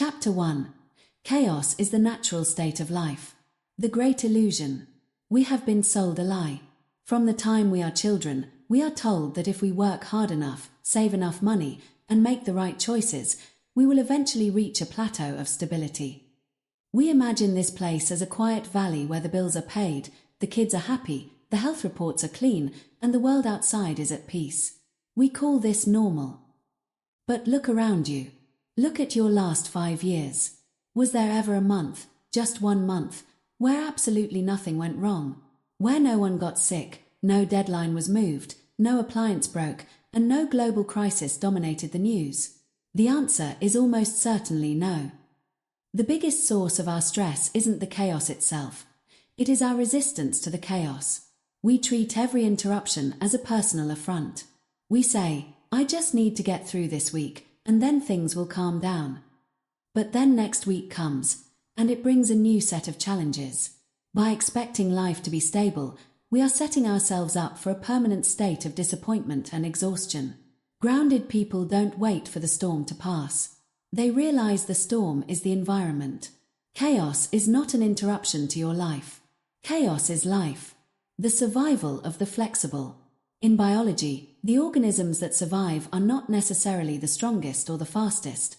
Chapter 1. Chaos is the natural state of life. The great illusion. We have been sold a lie. From the time we are children, we are told that if we work hard enough, save enough money, and make the right choices, we will eventually reach a plateau of stability. We imagine this place as a quiet valley where the bills are paid, the kids are happy, the health reports are clean, and the world outside is at peace. We call this normal. But look around you. Look at your last 5 years. Was there ever a month, just one month, where absolutely nothing went wrong? Where no one got sick, no deadline was moved, no appliance broke, and no global crisis dominated the news? The answer is almost certainly no. The biggest source of our stress isn't the chaos itself. It is our resistance to the chaos. We treat every interruption as a personal affront. We say, I just need to get through this week, and then things will calm down. But then next week comes, and it brings a new set of challenges. By expecting life to be stable, we are setting ourselves up for a permanent state of disappointment and exhaustion. Grounded people don't wait for the storm to pass. They realize the storm is the environment. Chaos is not an interruption to your life. Chaos is life. The survival of the flexible. In biology, the organisms that survive are not necessarily the strongest or the fastest.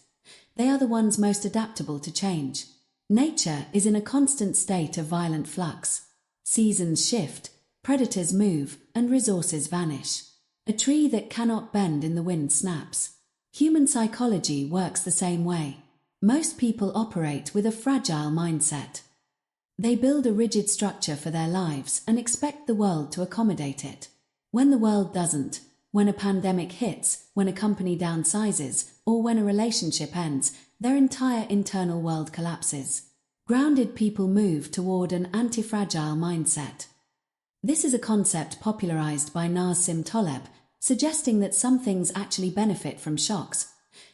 They are the ones most adaptable to change. Nature is in a constant state of violent flux. Seasons shift, predators move, and resources vanish. A tree that cannot bend in the wind snaps. Human psychology works the same way. Most people operate with a fragile mindset. They build a rigid structure for their lives and expect the world to accommodate it. When the world doesn't, when a pandemic hits, when a company downsizes, or when a relationship ends, their entire internal world collapses. Grounded people move toward an anti-fragile mindset. This is a concept popularized by Nassim Taleb, suggesting that some things actually benefit from shocks.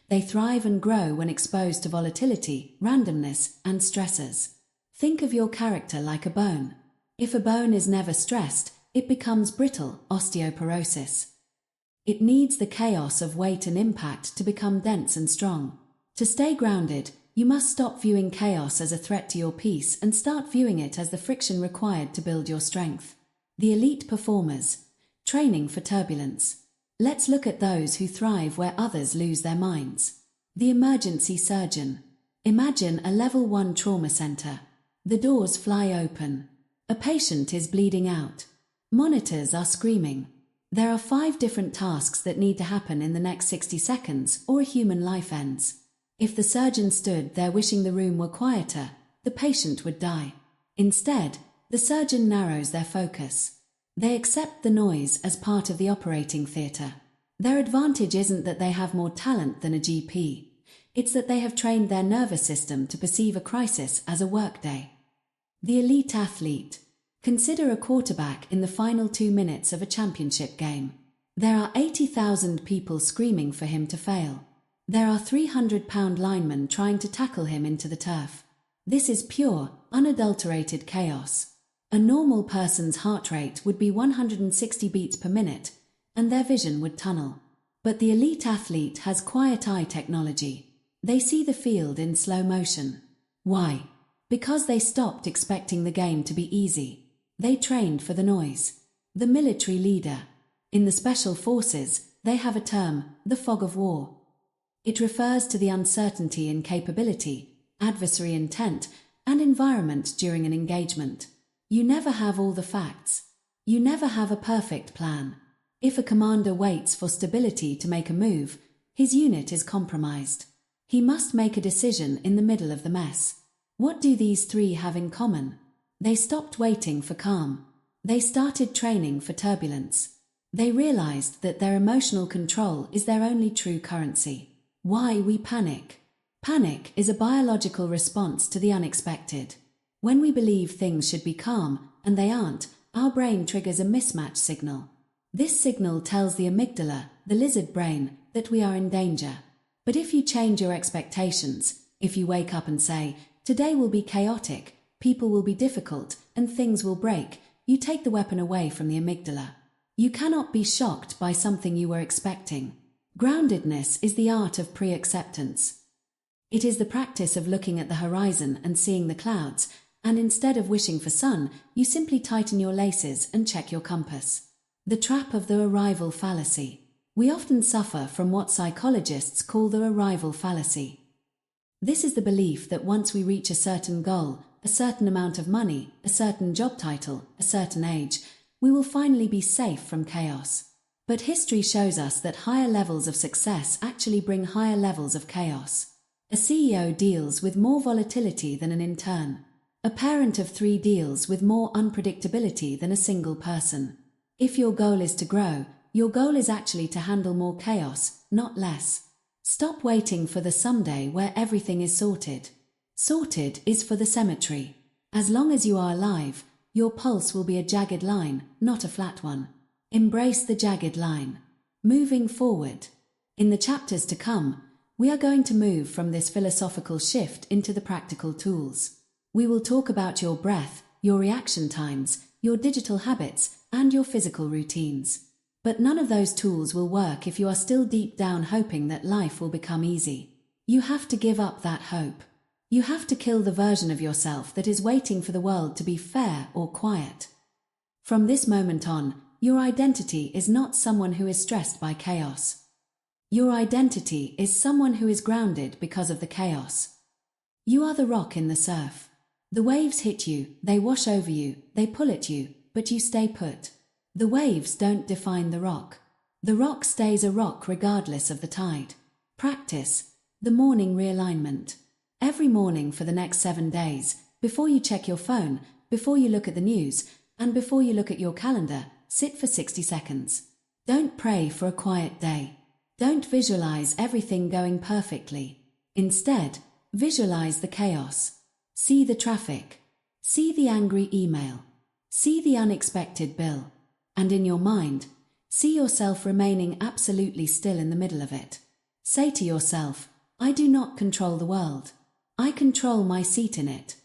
They thrive and grow when exposed to volatility, randomness, and stressors. Think of your character like a bone. If a bone is never stressed, it becomes brittle, osteoporosis. It needs the chaos of weight and impact to become dense and strong. To stay grounded, you must stop viewing chaos as a threat to your peace and start viewing it as the friction required to build your strength. The elite performers. Training for turbulence. Let's look at those who thrive where others lose their minds. The emergency surgeon. Imagine a level 1 trauma center. The doors fly open. A patient is bleeding out. Monitors are screaming. There are 5 different tasks that need to happen in the next 60 seconds or a human life ends. If the surgeon stood there wishing the room were quieter, the patient would die. Instead, the surgeon narrows their focus. They accept the noise as part of the operating theatre. Their advantage isn't that they have more talent than a GP. It's that they have trained their nervous system to perceive a crisis as a workday. The elite athlete. Consider a quarterback in the final 2 minutes of a championship game. There are 80,000 people screaming for him to fail. There are 300-pound linemen trying to tackle him into the turf. This is pure, unadulterated chaos. A normal person's heart rate would be 160 beats per minute, and their vision would tunnel. But the elite athlete has quiet eye technology. They see the field in slow motion. Why? Because they stopped expecting the game to be easy. They trained for the noise. The military leader. In the special forces, they have a term, the fog of war. It refers to the uncertainty in capability, adversary intent, and environment during an engagement. You never have all the facts. You never have a perfect plan. If a commander waits for stability to make a move, his unit is compromised. He must make a decision in the middle of the mess. What do these 3 have in common? They stopped waiting for calm. They started training for turbulence. They realized that their emotional control is their only true currency. Why we panic. Panic is a biological response to the unexpected. When we believe things should be calm, and they aren't, our brain triggers a mismatch signal. This signal tells the amygdala, the lizard brain, that we are in danger. But if you change your expectations, if you wake up and say, today will be chaotic, people will be difficult, and things will break, you take the weapon away from the amygdala. You cannot be shocked by something you were expecting. Groundedness is the art of pre-acceptance. It is the practice of looking at the horizon and seeing the clouds, and instead of wishing for sun, you simply tighten your laces and check your compass. The trap of the arrival fallacy. We often suffer from what psychologists call the arrival fallacy. This is the belief that once we reach a certain goal, a certain amount of money, a certain job title, a certain age, we will finally be safe from chaos. But history shows us that higher levels of success actually bring higher levels of chaos. A CEO deals with more volatility than an intern. A parent of 3 deals with more unpredictability than a single person. If your goal is to grow, your goal is actually to handle more chaos, not less. Stop waiting for the someday where everything is sorted. Sorted is for the cemetery. As long as you are alive, your pulse will be a jagged line, not a flat one. Embrace the jagged line. Moving forward. In the chapters to come, we are going to move from this philosophical shift into the practical tools. We will talk about your breath, your reaction times, your digital habits, and your physical routines. But none of those tools will work if you are still deep down hoping that life will become easy. You have to give up that hope. You have to kill the version of yourself that is waiting for the world to be fair or quiet. From this moment on, your identity is not someone who is stressed by chaos. Your identity is someone who is grounded because of the chaos. You are the rock in the surf. The waves hit you, they wash over you, they pull at you, but you stay put. The waves don't define the rock. The rock stays a rock regardless of the tide. Practice the morning realignment. Every morning for the next 7 days, before you check your phone, before you look at the news, and before you look at your calendar, sit for 60 seconds. Don't pray for a quiet day. Don't visualize everything going perfectly. Instead, visualize the chaos. See the traffic. See the angry email. See the unexpected bill. And in your mind, see yourself remaining absolutely still in the middle of it. Say to yourself, I do not control the world. I control my seat in it.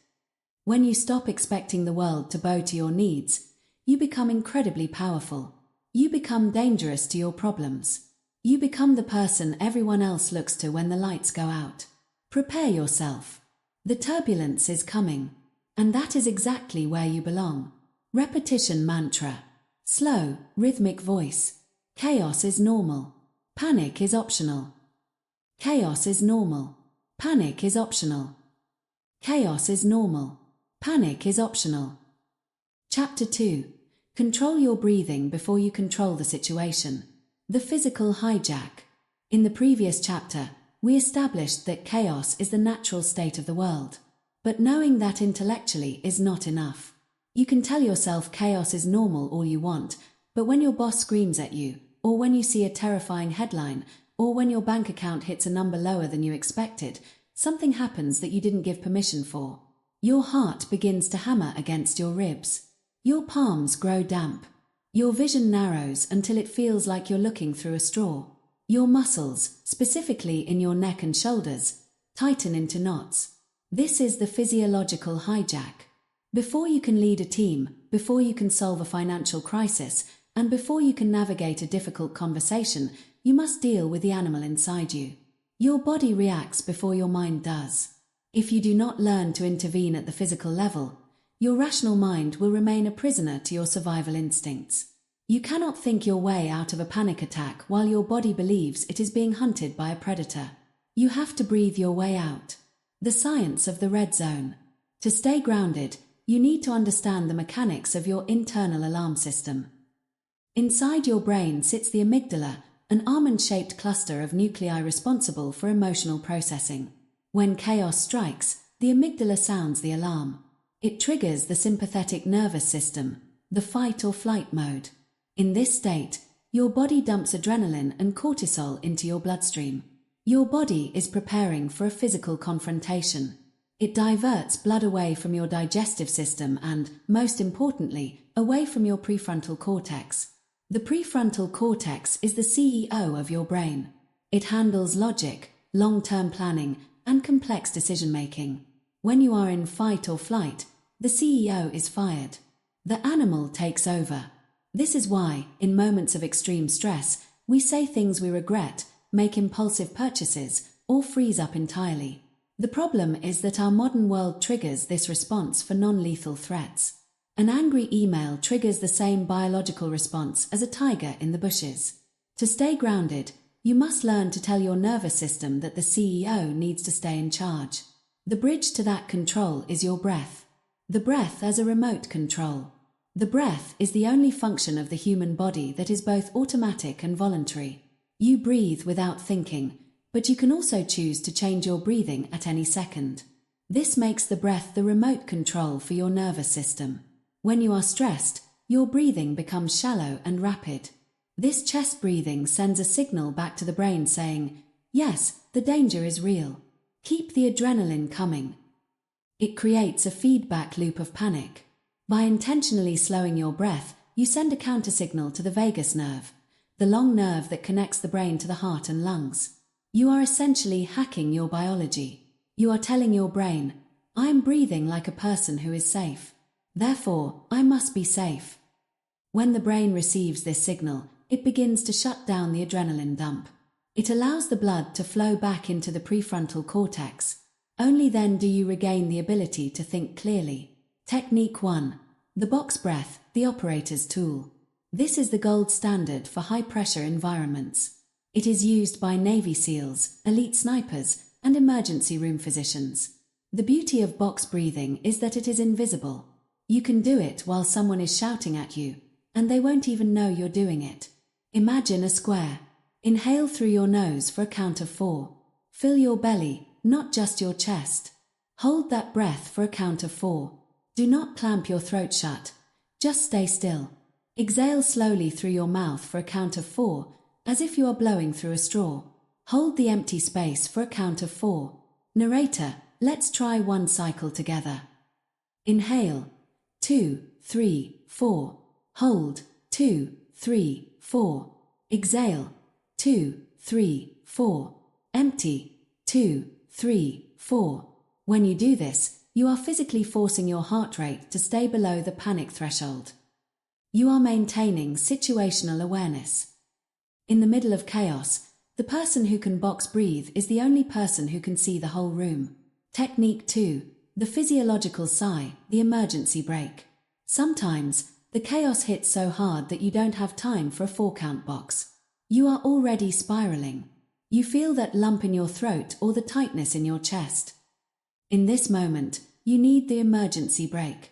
When you stop expecting the world to bow to your needs, you become incredibly powerful. You become dangerous to your problems. You become the person everyone else looks to when the lights go out. Prepare yourself. The turbulence is coming. And that is exactly where you belong. Repetition mantra. Slow, rhythmic voice. Chaos is normal. Panic is optional. Chaos is normal. Panic is optional. Chaos is normal. Panic is optional. Chapter 2. Control your breathing before you control the situation. The physical hijack. In the previous chapter, we established that chaos is the natural state of the world. But knowing that intellectually is not enough. You can tell yourself chaos is normal all you want, but when your boss screams at you, or when you see a terrifying headline, or when your bank account hits a number lower than you expected, something happens that you didn't give permission for. Your heart begins to hammer against your ribs. Your palms grow damp. Your vision narrows until it feels like you're looking through a straw. Your muscles, specifically in your neck and shoulders, tighten into knots. This is the physiological hijack. Before you can lead a team, before you can solve a financial crisis, and before you can navigate a difficult conversation, you must deal with the animal inside you. Your body reacts before your mind does. If you do not learn to intervene at the physical level, your rational mind will remain a prisoner to your survival instincts. You cannot think your way out of a panic attack while your body believes it is being hunted by a predator. You have to breathe your way out. The science of the red zone. To stay grounded, you need to understand the mechanics of your internal alarm system. Inside your brain sits the amygdala, an almond-shaped cluster of nuclei responsible for emotional processing. When chaos strikes, the amygdala sounds the alarm. It triggers the sympathetic nervous system, the fight or flight mode. In this state, your body dumps adrenaline and cortisol into your bloodstream. Your body is preparing for a physical confrontation. It diverts blood away from your digestive system and, most importantly, away from your prefrontal cortex. The prefrontal cortex is the CEO of your brain. It handles logic, long-term planning, and complex decision-making. When you are in fight or flight, the CEO is fired. The animal takes over. This is why, in moments of extreme stress, we say things we regret, make impulsive purchases, or freeze up entirely. The problem is that our modern world triggers this response for non-lethal threats. An angry email triggers the same biological response as a tiger in the bushes. To stay grounded, you must learn to tell your nervous system that the CEO needs to stay in charge. The bridge to that control is your breath. The breath as a remote control. The breath is the only function of the human body that is both automatic and voluntary. You breathe without thinking, but you can also choose to change your breathing at any second. This makes the breath the remote control for your nervous system. When you are stressed, your breathing becomes shallow and rapid. This chest breathing sends a signal back to the brain saying, yes, the danger is real. Keep the adrenaline coming. It creates a feedback loop of panic. By intentionally slowing your breath, you send a countersignal to the vagus nerve, the long nerve that connects the brain to the heart and lungs. You are essentially hacking your biology. You are telling your brain, I am breathing like a person who is safe. Therefore, I must be safe. When the brain receives this signal, it begins to shut down the adrenaline dump. It allows the blood to flow back into the prefrontal cortex. Only then do you regain the ability to think clearly. Technique 1. The box breath, the operator's tool. This is the gold standard for high-pressure environments. It is used by Navy SEALs, elite snipers, and emergency room physicians. The beauty of box breathing is that it is invisible. You can do it while someone is shouting at you, and they won't even know you're doing it. Imagine a square. Inhale through your nose for a count of 4. Fill your belly, not just your chest. Hold that breath for a count of 4. Do not clamp your throat shut. Just stay still. Exhale slowly through your mouth for a count of 4, as if you are blowing through a straw. Hold the empty space for a count of 4. Narrator, let's try one cycle together. Inhale. 2, 3, 4. Hold. 2, 3, 4. Exhale. 2, 3, 4. Empty. 2, 3, 4. When you do this, you are physically forcing your heart rate to stay below the panic threshold. You are maintaining situational awareness. In the middle of chaos, the person who can box breathe is the only person who can see the whole room. Technique 2. The physiological sigh, the emergency brake. Sometimes, the chaos hits so hard that you don't have time for a 4-count box. You are already spiraling. You feel that lump in your throat or the tightness in your chest. In this moment, you need the emergency brake.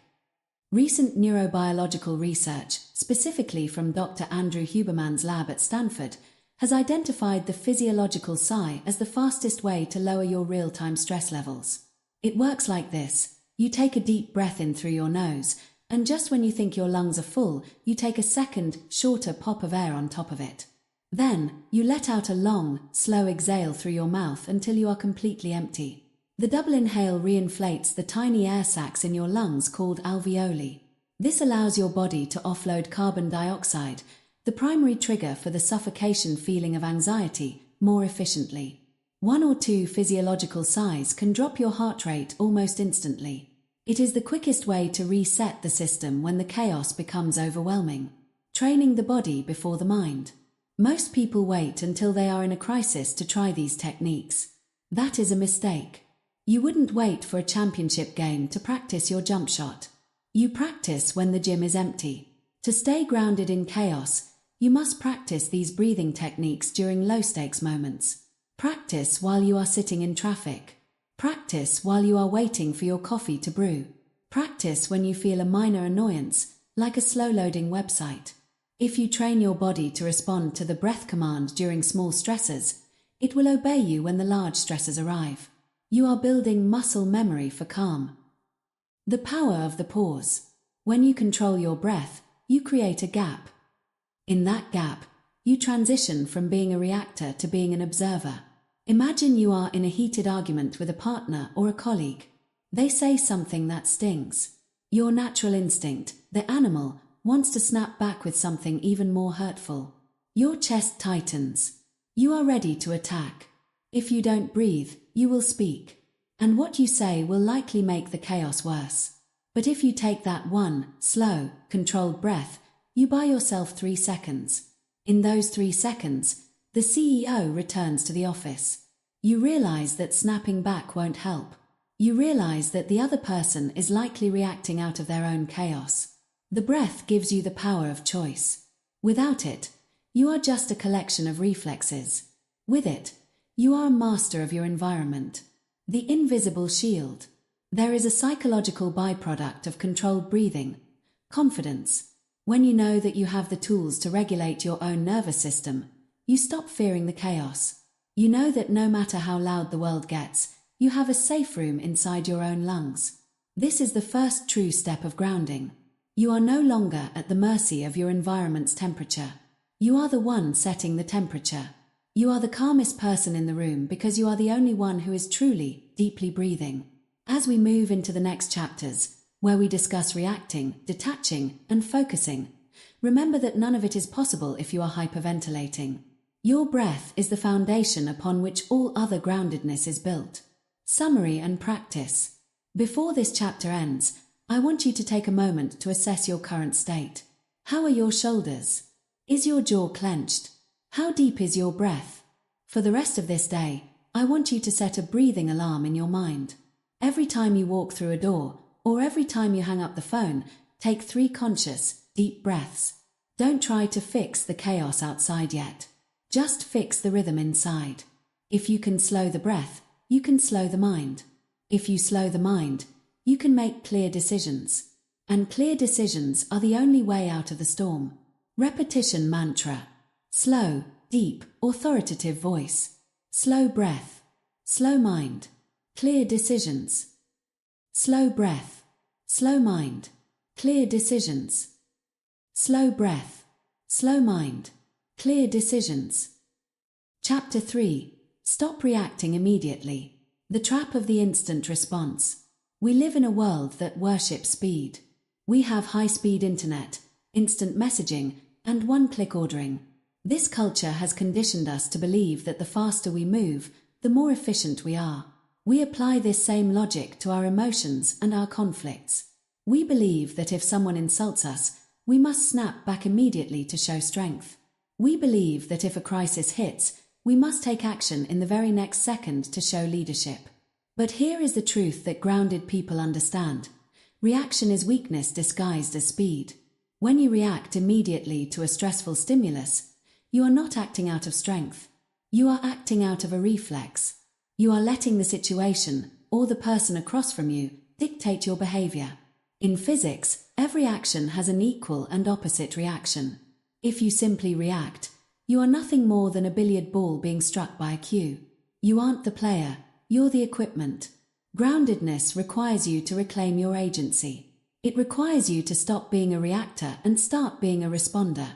Recent neurobiological research, specifically from Dr. Andrew Huberman's lab at Stanford, has identified the physiological sigh as the fastest way to lower your real-time stress levels. It works like this. You take a deep breath in through your nose, and just when you think your lungs are full, you take a second, shorter pop of air on top of it. Then, you let out a long, slow exhale through your mouth until you are completely empty. The double inhale reinflates the tiny air sacs in your lungs called alveoli. This allows your body to offload carbon dioxide, the primary trigger for the suffocation feeling of anxiety, more efficiently. 1 or 2 physiological sighs can drop your heart rate almost instantly. It is the quickest way to reset the system when the chaos becomes overwhelming. Training the body before the mind. Most people wait until they are in a crisis to try these techniques. That is a mistake. You wouldn't wait for a championship game to practice your jump shot. You practice when the gym is empty. To stay grounded in chaos, you must practice these breathing techniques during low-stakes moments. Practice while you are sitting in traffic. Practice while you are waiting for your coffee to brew. Practice when you feel a minor annoyance, like a slow-loading website. If you train your body to respond to the breath command during small stresses, it will obey you when the large stresses arrive. You are building muscle memory for calm. The power of the pause. When you control your breath, you create a gap. In that gap, you transition from being a reactor to being an observer. Imagine you are in a heated argument with a partner or a colleague. They say something that stings. Your natural instinct, the animal, wants to snap back with something even more hurtful. Your chest tightens. You are ready to attack. If you don't breathe, you will speak. And what you say will likely make the chaos worse. But if you take that one, slow, controlled breath, you buy yourself 3 seconds. In those 3 seconds, the CEO returns to the office. You realize that snapping back won't help. You realize that the other person is likely reacting out of their own chaos. The breath gives you the power of choice. Without it, you are just a collection of reflexes. With it, you are a master of your environment. The invisible shield. There is a psychological byproduct of controlled breathing, confidence. When you know that you have the tools to regulate your own nervous system, you stop fearing the chaos. You know that no matter how loud the world gets, you have a safe room inside your own lungs. This is the first true step of grounding. You are no longer at the mercy of your environment's temperature. You are the one setting the temperature. You are the calmest person in the room because you are the only one who is truly, deeply breathing. As we move into the next chapters, where we discuss reacting, detaching, and focusing, remember that none of it is possible if you are hyperventilating. Your breath is the foundation upon which all other groundedness is built. Summary and practice. Before this chapter ends, I want you to take a moment to assess your current state. How are your shoulders? Is your jaw clenched? How deep is your breath? For the rest of this day, I want you to set a breathing alarm in your mind. Every time you walk through a door, or every time you hang up the phone, take 3 conscious, deep breaths. Don't try to fix the chaos outside yet. Just fix the rhythm inside. If you can slow the breath, you can slow the mind. If you slow the mind, you can make clear decisions. And clear decisions are the only way out of the storm. Repetition mantra. Slow, deep, authoritative voice. Slow breath. Slow mind. Clear decisions. Slow breath. Slow mind. Clear decisions. Slow breath. Slow mind. Clear decisions. Chapter 3. Stop reacting immediately. The trap of the instant response. We live in a world that worships speed. We have high-speed internet, instant messaging, and one-click ordering. This culture has conditioned us to believe that the faster we move, the more efficient we are. We apply this same logic to our emotions and our conflicts. We believe that if someone insults us, we must snap back immediately to show strength. We believe that if a crisis hits, we must take action in the very next second to show leadership. But here is the truth that grounded people understand. Reaction is weakness disguised as speed. When you react immediately to a stressful stimulus, you are not acting out of strength. You are acting out of a reflex. You are letting the situation, or the person across from you, dictate your behavior. In physics, every action has an equal and opposite reaction. If you simply react, you are nothing more than a billiard ball being struck by a cue. You aren't the player, you're the equipment. Groundedness requires you to reclaim your agency. It requires you to stop being a reactor and start being a responder.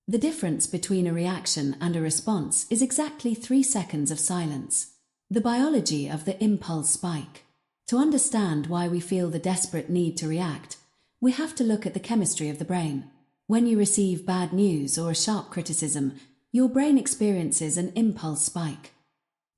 The difference between a reaction and a response is exactly 3 seconds of silence. The biology of the impulse spike. To understand why we feel the desperate need to react, we have to look at the chemistry of the brain. When you receive bad news or a sharp criticism, your brain experiences an impulse spike.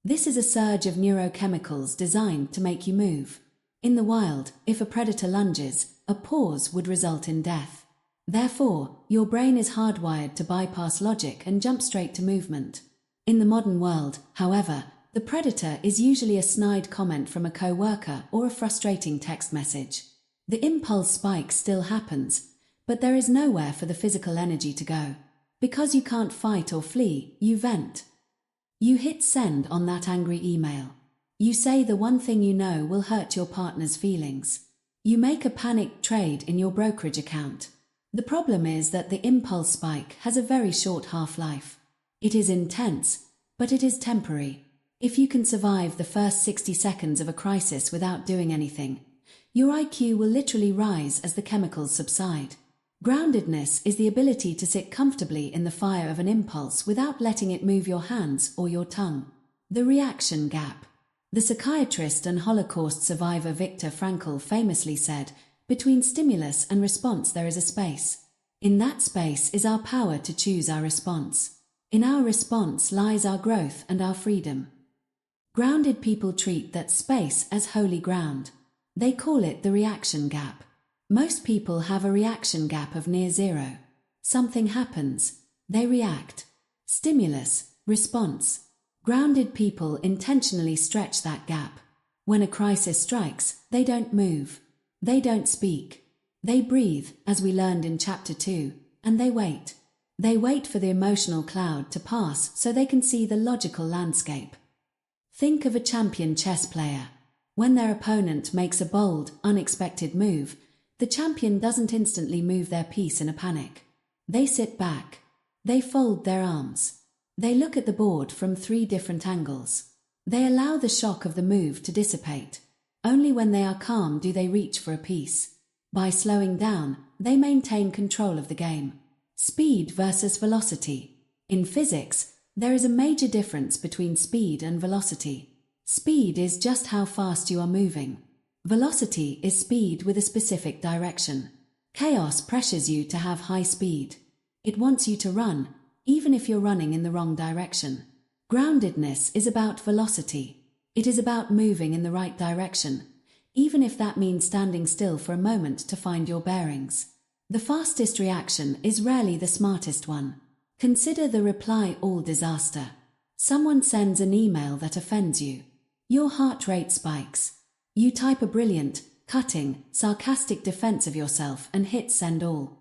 This is a surge of neurochemicals designed to make you move. In the wild, if a predator lunges, a pause would result in death. Therefore, your brain is hardwired to bypass logic and jump straight to movement. In the modern world, however, the predator is usually a snide comment from a co-worker or a frustrating text message. The impulse spike still happens, but there is nowhere for the physical energy to go. Because you can't fight or flee, you vent. You hit send on that angry email. You say the one thing you know will hurt your partner's feelings. You make a panicked trade in your brokerage account. The problem is that the impulse spike has a very short half-life. It is intense, but it is temporary. If you can survive the first 60 seconds of a crisis without doing anything, your IQ will literally rise as the chemicals subside. Groundedness is the ability to sit comfortably in the fire of an impulse without letting it move your hands or your tongue. The reaction gap. The psychiatrist and Holocaust survivor Viktor Frankl famously said, "Between stimulus and response there is a space. In that space is our power to choose our response. In our response lies our growth and our freedom." Grounded people treat that space as holy ground. They call it the reaction gap. Most people have a reaction gap of near zero. Something happens. They react. Stimulus, response. Grounded people intentionally stretch that gap. When a crisis strikes, they don't move. They don't speak. They breathe, as we learned in Chapter 2, and they wait. They wait for the emotional cloud to pass so they can see the logical landscape. Think of a champion chess player. When their opponent makes a bold, unexpected move, the champion doesn't instantly move their piece in a panic. They sit back. They fold their arms. They look at the board from 3 different angles. They allow the shock of the move to dissipate. Only when they are calm do they reach for a piece. By slowing down, they maintain control of the game. Speed versus velocity. In physics, there is a major difference between speed and velocity. Speed is just how fast you are moving. Velocity is speed with a specific direction. Chaos pressures you to have high speed. It wants you to run, even if you're running in the wrong direction. Groundedness is about velocity. It is about moving in the right direction, even if that means standing still for a moment to find your bearings. The fastest reaction is rarely the smartest one. Consider the reply all disaster. Someone sends an email that offends you. Your heart rate spikes. You type a brilliant, cutting, sarcastic defense of yourself and hit send all.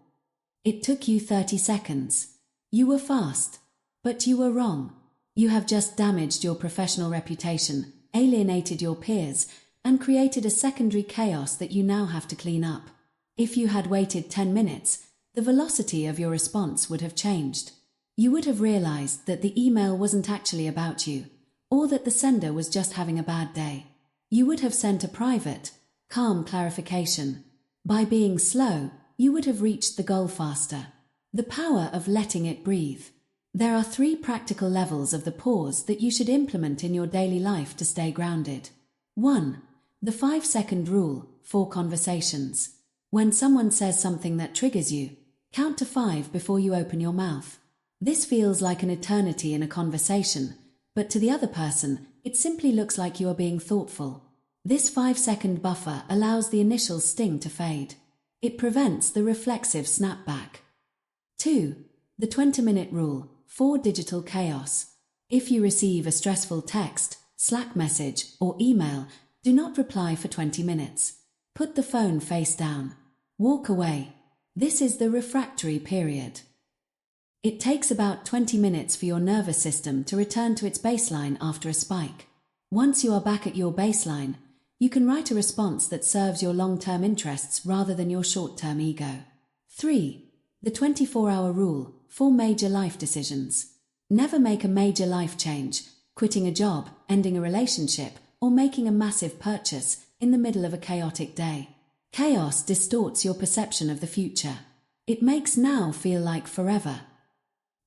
It took you 30 seconds. You were fast. But you were wrong. You have just damaged your professional reputation, alienated your peers, and created a secondary chaos that you now have to clean up. If you had waited 10 minutes, the velocity of your response would have changed. You would have realized that the email wasn't actually about you, or that the sender was just having a bad day. You would have sent a private, calm clarification. By being slow, you would have reached the goal faster. The power of letting it breathe. There are 3 practical levels of the pause that you should implement in your daily life to stay grounded. 1. The 5-second rule, for conversations. When someone says something that triggers you, count to 5 before you open your mouth. This feels like an eternity in a conversation, but to the other person, it simply looks like you are being thoughtful. This 5-second buffer allows the initial sting to fade. It prevents the reflexive snapback. 2. The 20-minute rule, for digital chaos. If you receive a stressful text, Slack message, or email, do not reply for 20 minutes. Put the phone face down. Walk away. This is the refractory period. It takes about 20 minutes for your nervous system to return to its baseline after a spike. Once you are back at your baseline, you can write a response that serves your long-term interests rather than your short-term ego. 3. The 24-hour rule, for major life decisions. Never make a major life change, quitting a job, ending a relationship, or making a massive purchase, in the middle of a chaotic day. Chaos distorts your perception of the future. It makes now feel like forever.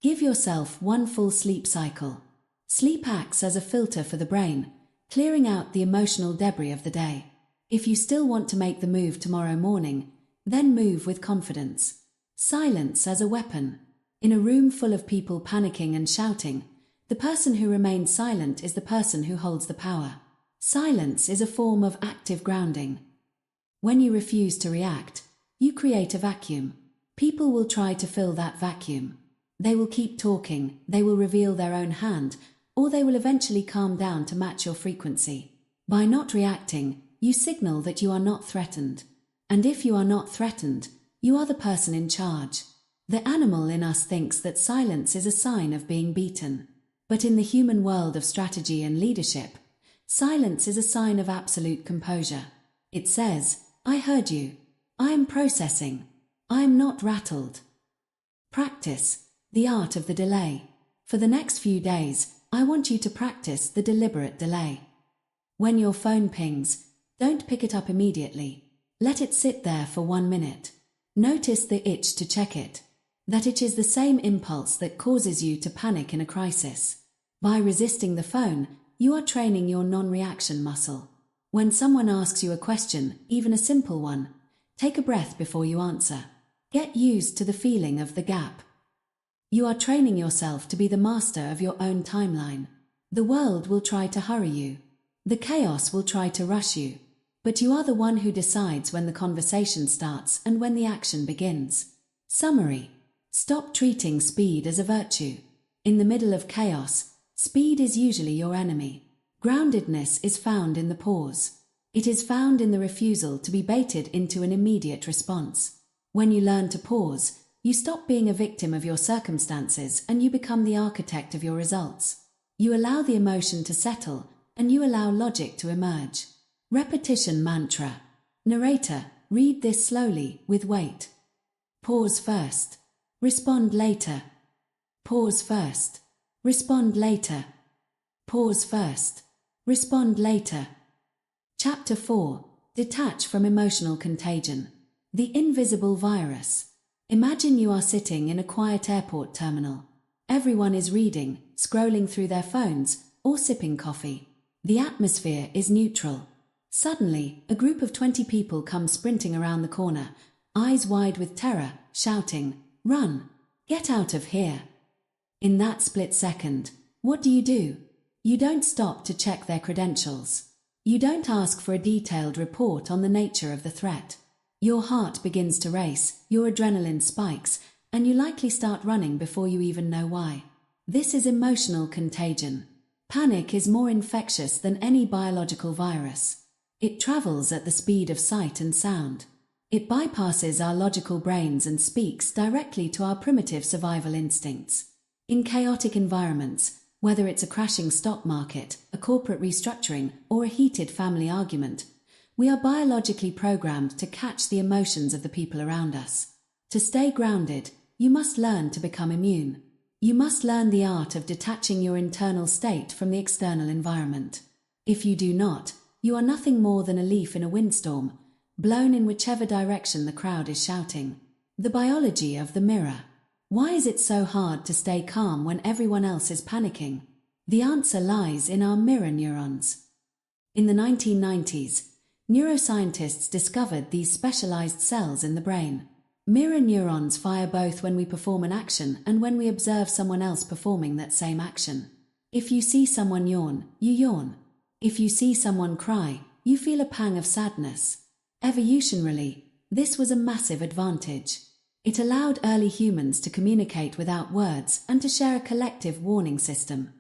Give yourself 1 full sleep cycle. Sleep acts as a filter for the brain, clearing out the emotional debris of the day. If you still want to make the move tomorrow morning, then move with confidence. Silence as a weapon. In a room full of people panicking and shouting, the person who remains silent is the person who holds the power. Silence is a form of active grounding. When you refuse to react, you create a vacuum. People will try to fill that vacuum. They will keep talking, they will reveal their own hand, or they will eventually calm down to match your frequency. By not reacting, you signal that you are not threatened. And if you are not threatened, you are the person in charge. The animal in us thinks that silence is a sign of being beaten. But in the human world of strategy and leadership, silence is a sign of absolute composure. It says, I heard you. I am processing. I am not rattled. Practice, the art of the delay. For the next few days, I want you to practice the deliberate delay. When your phone pings, don't pick it up immediately. Let it sit there for 1 minute. Notice the itch to check it. That itch is the same impulse that causes you to panic in a crisis. By resisting the phone, you are training your non-reaction muscle. When someone asks you a question, even a simple one, take a breath before you answer. Get used to the feeling of the gap. You are training yourself to be the master of your own timeline. The world will try to hurry you. The chaos will try to rush you. But you are the one who decides when the conversation starts and when the action begins. Summary. Stop treating speed as a virtue. In the middle of chaos, Speed is usually your enemy. Groundedness is found in the pause. It is found in the refusal to be baited into an immediate response. When you learn to pause, you stop being a victim of your circumstances and you become the architect of your results. You allow the emotion to settle and you allow logic to emerge. Repetition mantra. Narrator, read this slowly, with weight. Pause first. Respond later. Pause first. Respond later. Pause first. Respond later. Chapter 4. Detach from emotional contagion. The invisible virus. Imagine you are sitting in a quiet airport terminal. Everyone is reading, scrolling through their phones, or sipping coffee. The atmosphere is neutral. Suddenly, a group of 20 people come sprinting around the corner, eyes wide with terror, shouting, "Run! Get out of here!" In that split second, what do? You don't stop to check their credentials. You don't ask for a detailed report on the nature of the threat. Your heart begins to race, your adrenaline spikes, and you likely start running before you even know why. This is emotional contagion. Panic is more infectious than any biological virus. It travels at the speed of sight and sound. It bypasses our logical brains and speaks directly to our primitive survival instincts. In chaotic environments, whether it's a crashing stock market, a corporate restructuring, or a heated family argument, we are biologically programmed to catch the emotions of the people around us. To stay grounded, you must learn to become immune. You must learn the art of detaching your internal state from the external environment. If you do not, you are nothing more than a leaf in a windstorm, blown in whichever direction the crowd is shouting. The biology of the mirror. Why is it so hard to stay calm when everyone else is panicking? The answer lies in our mirror neurons. In the 1990s, neuroscientists discovered these specialized cells in the brain. Mirror neurons fire both when we perform an action and when we observe someone else performing that same action. If you see someone yawn, you yawn. If you see someone cry, you feel a pang of sadness. Evolutionarily, this was a massive advantage. It allowed early humans to communicate without words and to share a collective warning system.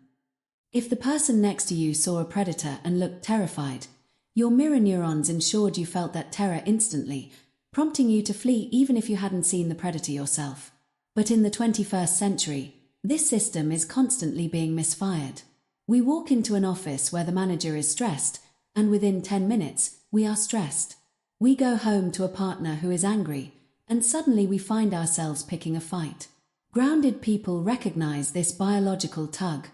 If the person next to you saw a predator and looked terrified, your mirror neurons ensured you felt that terror instantly, prompting you to flee even if you hadn't seen the predator yourself. But in the 21st century, this system is constantly being misfired. We walk into an office where the manager is stressed, and within 10 minutes, we are stressed. We go home to a partner who is angry, and suddenly we find ourselves picking a fight. Grounded people recognize this biological tug.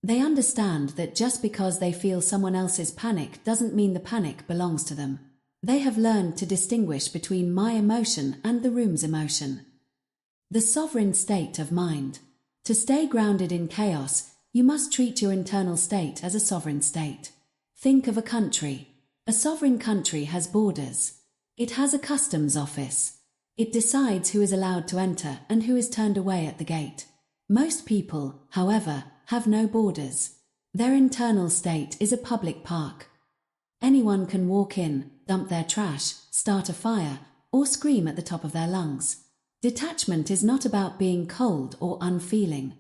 They understand that just because they feel someone else's panic doesn't mean the panic belongs to them. They have learned to distinguish between my emotion and the room's emotion. The sovereign state of mind. To stay grounded in chaos, you must treat your internal state as a sovereign state. Think of a country. A sovereign country has borders. It has a customs office. It decides who is allowed to enter and who is turned away at the gate. Most people, however, have no borders. Their internal state is a public park. Anyone can walk in, dump their trash, start a fire, or scream at the top of their lungs. Detachment is not about being cold or unfeeling.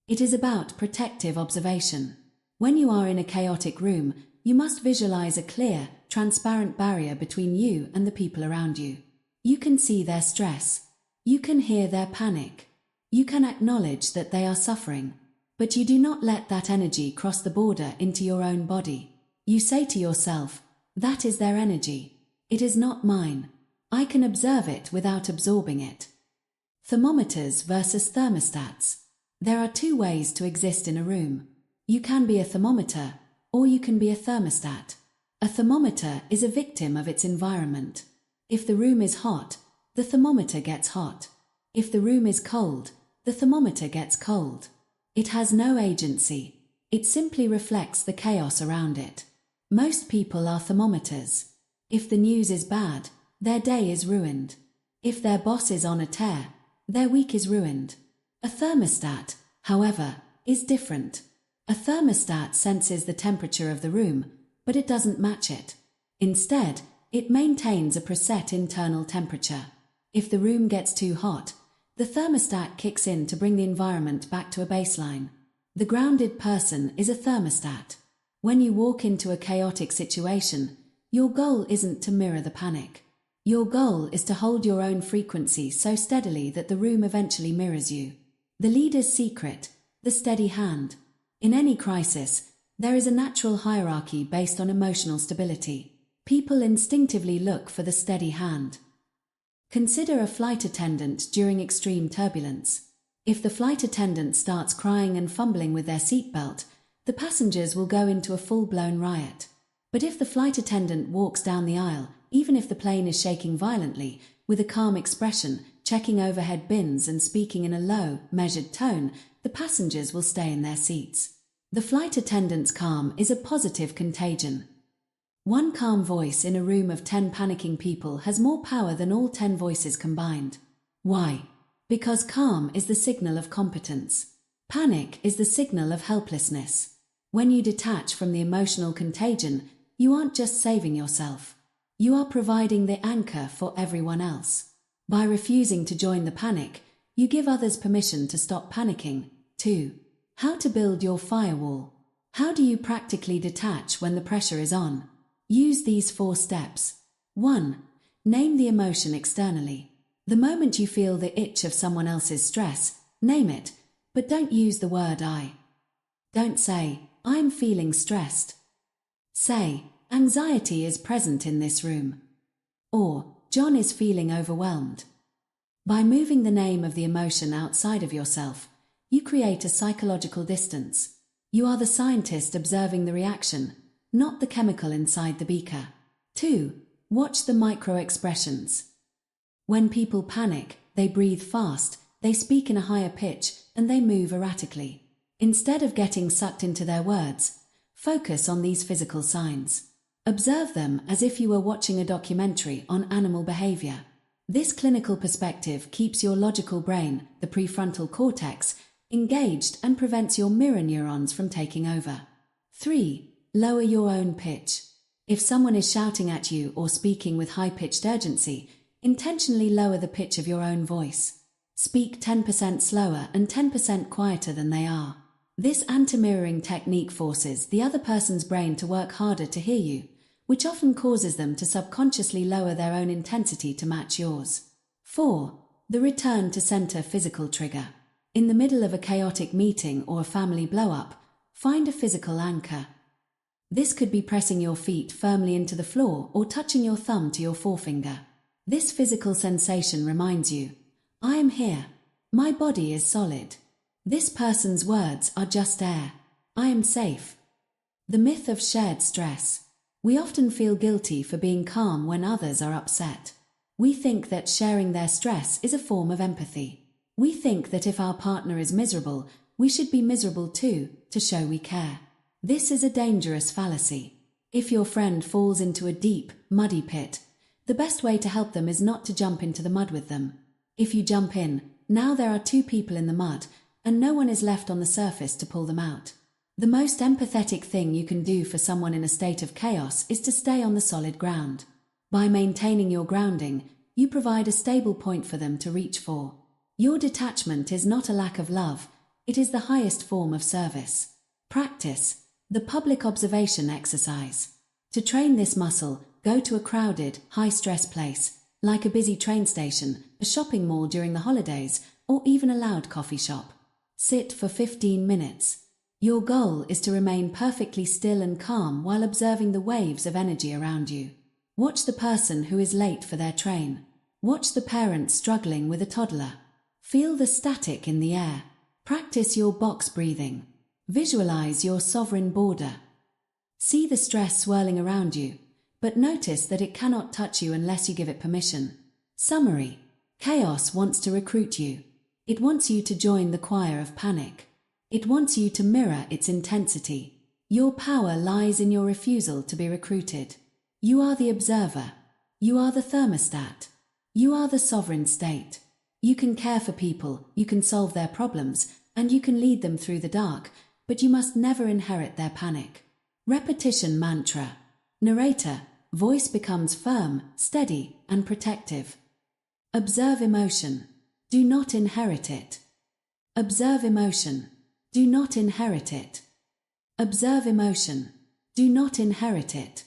It is about protective observation. When you are in a chaotic room, you must visualize a clear, transparent barrier between you and the people around you. You can see their stress. You can hear their panic. You can acknowledge that they are suffering. But you do not let that energy cross the border into your own body. You say to yourself, "That is their energy. It is not mine. I can observe it without absorbing it." Thermometers versus thermostats. There are two ways to exist in a room. You can be a thermometer, or you can be a thermostat. A thermometer is a victim of its environment. If the room is hot, the thermometer gets hot. If the room is cold, the thermometer gets cold. It has no agency. It simply reflects the chaos around it. Most people are thermometers. If the news is bad, their day is ruined. If their boss is on a tear, their week is ruined. A thermostat, however, is different. A thermostat senses the temperature of the room, but it doesn't match it. Instead, it maintains a preset internal temperature. If the room gets too hot, the thermostat kicks in to bring the environment back to a baseline. The grounded person is a thermostat. When you walk into a chaotic situation, your goal isn't to mirror the panic. Your goal is to hold your own frequency so steadily that the room eventually mirrors you. The leader's secret, the steady hand. In any crisis, there is a natural hierarchy based on emotional stability. People instinctively look for the steady hand. Consider a flight attendant during extreme turbulence. If the flight attendant starts crying and fumbling with their seatbelt, the passengers will go into a full-blown riot. But if the flight attendant walks down the aisle, even if the plane is shaking violently, with a calm expression, checking overhead bins and speaking in a low, measured tone, the passengers will stay in their seats. The flight attendant's calm is a positive contagion. One calm voice in a room of 10 panicking people has more power than all 10 voices combined. Why? Because calm is the signal of competence. Panic is the signal of helplessness. When you detach from the emotional contagion, you aren't just saving yourself. You are providing the anchor for everyone else. By refusing to join the panic, you give others permission to stop panicking. 2. How to build your firewall. How do you practically detach when the pressure is on? Use these 4 steps. 1. Name the emotion externally. The moment you feel the itch of someone else's stress, name it, but don't use the word I. Don't say, I'm feeling stressed. Say, anxiety is present in this room. Or, John is feeling overwhelmed. By moving the name of the emotion outside of yourself, you create a psychological distance. You are the scientist observing the reaction, not the chemical inside the beaker. 2. Watch the micro-expressions. When people panic, they breathe fast, they speak in a higher pitch, and they move erratically. Instead of getting sucked into their words, focus on these physical signs. Observe them as if you were watching a documentary on animal behavior. This clinical perspective keeps your logical brain, the prefrontal cortex, engaged and prevents your mirror neurons from taking over. 3. Lower your own pitch. If someone is shouting at you or speaking with high-pitched urgency, intentionally lower the pitch of your own voice. Speak 10% slower and 10% quieter than they are. This anti-mirroring technique forces the other person's brain to work harder to hear you, which often causes them to subconsciously lower their own intensity to match yours. 4. The return to center physical trigger. In the middle of a chaotic meeting or a family blow-up, find a physical anchor. This could be pressing your feet firmly into the floor or touching your thumb to your forefinger. This physical sensation reminds you, I am here. My body is solid. This person's words are just air. I am safe. The myth of shared stress. We often feel guilty for being calm when others are upset. We think that sharing their stress is a form of empathy. We think that if our partner is miserable, we should be miserable too, to show we care. This is a dangerous fallacy. If your friend falls into a deep, muddy pit, the best way to help them is not to jump into the mud with them. If you jump in, now there are 2 people in the mud, and no one is left on the surface to pull them out. The most empathetic thing you can do for someone in a state of chaos is to stay on the solid ground. By maintaining your grounding, you provide a stable point for them to reach for. Your detachment is not a lack of love, it is the highest form of service. Practice the public observation exercise. To train this muscle, go to a crowded, high-stress place, like a busy train station, a shopping mall during the holidays, or even a loud coffee shop. Sit for 15 minutes. Your goal is to remain perfectly still and calm while observing the waves of energy around you. Watch the person who is late for their train. Watch the parent struggling with a toddler. Feel the static in the air. Practice your box breathing. Visualize your sovereign border. See the stress swirling around you, but notice that it cannot touch you unless you give it permission. Summary: chaos wants to recruit you. It wants you to join the choir of panic. It wants you to mirror its intensity. Your power lies in your refusal to be recruited. You are the observer. You are the thermostat. You are the sovereign state. You can care for people, you can solve their problems, and you can lead them through the dark, but you must never inherit their panic. Repetition mantra. Narrator. Voice becomes firm, steady, and protective. Observe emotion. Do not inherit it. Observe emotion. Do not inherit it. Observe emotion. Do not inherit it.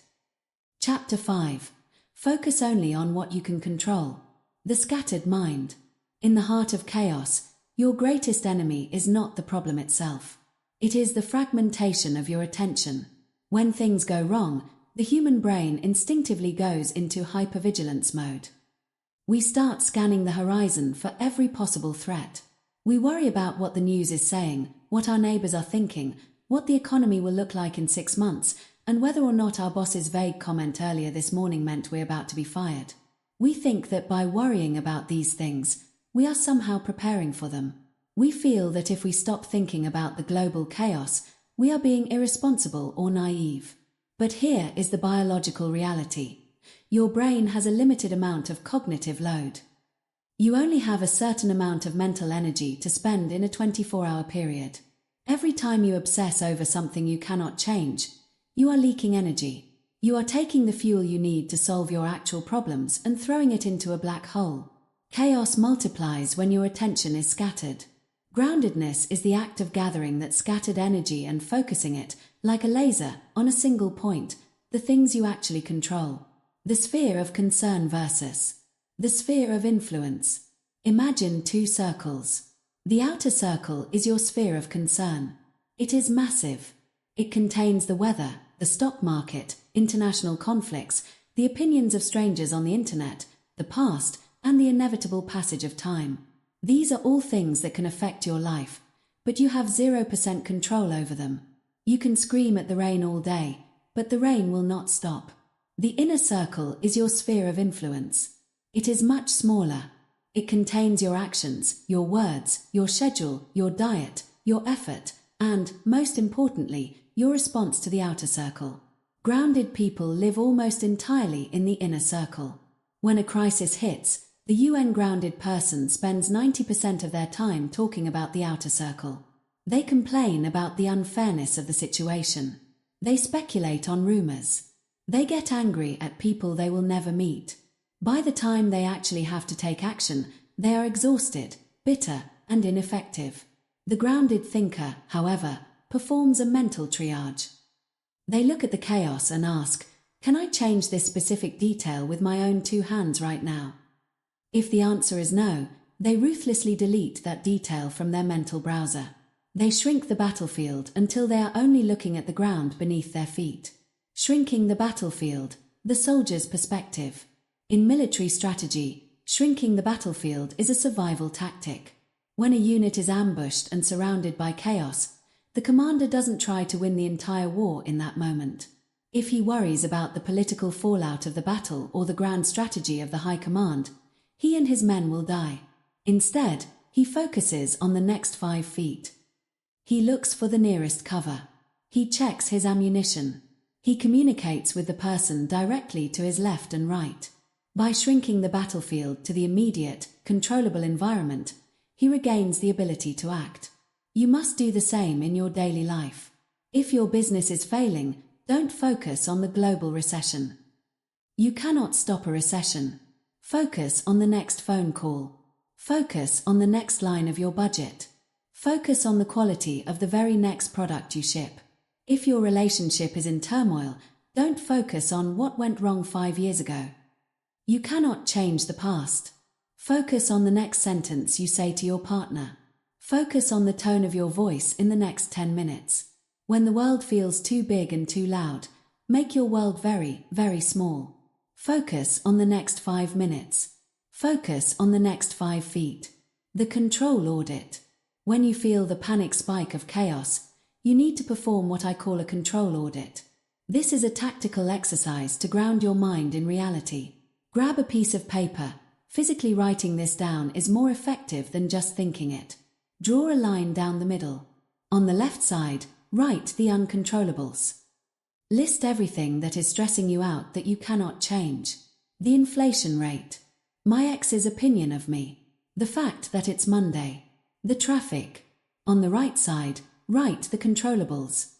Chapter 5. Focus only on what you can control. The scattered mind. In the heart of chaos, your greatest enemy is not the problem itself. It is the fragmentation of your attention. When things go wrong, the human brain instinctively goes into hypervigilance mode. We start scanning the horizon for every possible threat. We worry about what the news is saying, what our neighbors are thinking, what the economy will look like in 6 months, and whether or not our boss's vague comment earlier this morning meant we're about to be fired. We think that by worrying about these things, we are somehow preparing for them. We feel that if we stop thinking about the global chaos, we are being irresponsible or naive. But here is the biological reality. Your brain has a limited amount of cognitive load. You only have a certain amount of mental energy to spend in a 24-hour period. Every time you obsess over something you cannot change, you are leaking energy. You are taking the fuel you need to solve your actual problems and throwing it into a black hole. Chaos multiplies when your attention is scattered. Groundedness is the act of gathering that scattered energy and focusing it, like a laser, on a single point, the things you actually control. The sphere of concern versus the sphere of influence. Imagine 2 circles. The outer circle is your sphere of concern. It is massive. It contains the weather, the stock market, international conflicts, the opinions of strangers on the internet, the past, and the inevitable passage of time. These are all things that can affect your life, but you have 0% control over them. You can scream at the rain all day, but the rain will not stop. The inner circle is your sphere of influence. It is much smaller. It contains your actions, your words, your schedule, your diet, your effort, and, most importantly, your response to the outer circle. Grounded people live almost entirely in the inner circle. When a crisis hits, the UN-grounded person spends 90% of their time talking about the outer circle. They complain about the unfairness of the situation. They speculate on rumors. They get angry at people they will never meet. By the time they actually have to take action, they are exhausted, bitter, and ineffective. The grounded thinker, however, performs a mental triage. They look at the chaos and ask, can I change this specific detail with my own 2 hands right now? If the answer is no, they ruthlessly delete that detail from their mental browser. They shrink the battlefield until they are only looking at the ground beneath their feet. Shrinking the battlefield, the soldier's perspective. In military strategy, shrinking the battlefield is a survival tactic. When a unit is ambushed and surrounded by chaos, the commander doesn't try to win the entire war in that moment. If he worries about the political fallout of the battle or the grand strategy of the high command, he and his men will die. Instead, he focuses on the next 5 feet. He looks for the nearest cover. He checks his ammunition. He communicates with the person directly to his left and right. By shrinking the battlefield to the immediate, controllable environment, he regains the ability to act. You must do the same in your daily life. If your business is failing, don't focus on the global recession. You cannot stop a recession. Focus on the next phone call. Focus on the next line of your budget. Focus on the quality of the very next product you ship. If your relationship is in turmoil, don't focus on what went wrong 5 years ago. You cannot change the past. Focus on the next sentence you say to your partner. Focus on the tone of your voice in the next 10 minutes. When the world feels too big and too loud, make your world very, very small. Focus on the next 5 minutes. Focus on the next 5 feet. The control audit. When you feel the panic spike of chaos, you need to perform what I call a control audit. This is a tactical exercise to ground your mind in reality. Grab a piece of paper. Physically writing this down is more effective than just thinking it. Draw a line down the middle. On the left side, write the uncontrollables. List everything that is stressing you out that you cannot change. The inflation rate. My ex's opinion of me. The fact that it's Monday. The traffic. On the right side, write the controllables.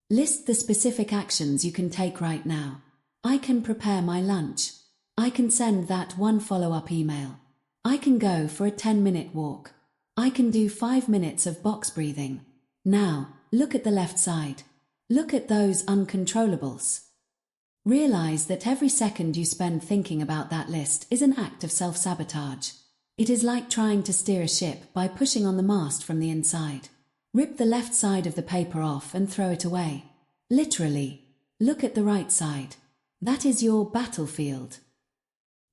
List the specific actions you can take right now. I can prepare my lunch. I can send that one follow-up email. I can go for a 10-minute walk. I can do 5 minutes of box breathing. Now, look at the left side. Look at those uncontrollables. Realize that every second you spend thinking about that list is an act of self-sabotage. It is like trying to steer a ship by pushing on the mast from the inside. Rip the left side of the paper off and throw it away. Literally. Look at the right side. That is your battlefield.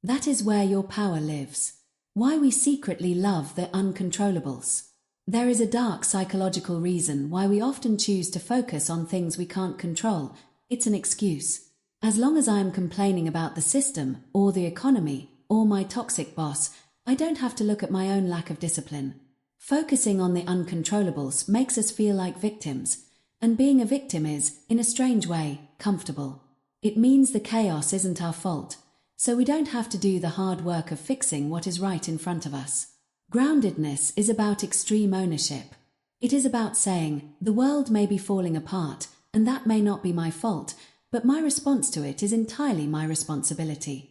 That is where your power lives. Why we secretly love the uncontrollables. There is a dark psychological reason why we often choose to focus on things we can't control. It's an excuse. As long as I am complaining about the system, or the economy, or my toxic boss, I don't have to look at my own lack of discipline. Focusing on the uncontrollables makes us feel like victims, and being a victim is, in a strange way, comfortable. It means the chaos isn't our fault, so we don't have to do the hard work of fixing what is right in front of us. Groundedness is about extreme ownership. It is about saying, the world may be falling apart, and that may not be my fault, but my response to it is entirely my responsibility.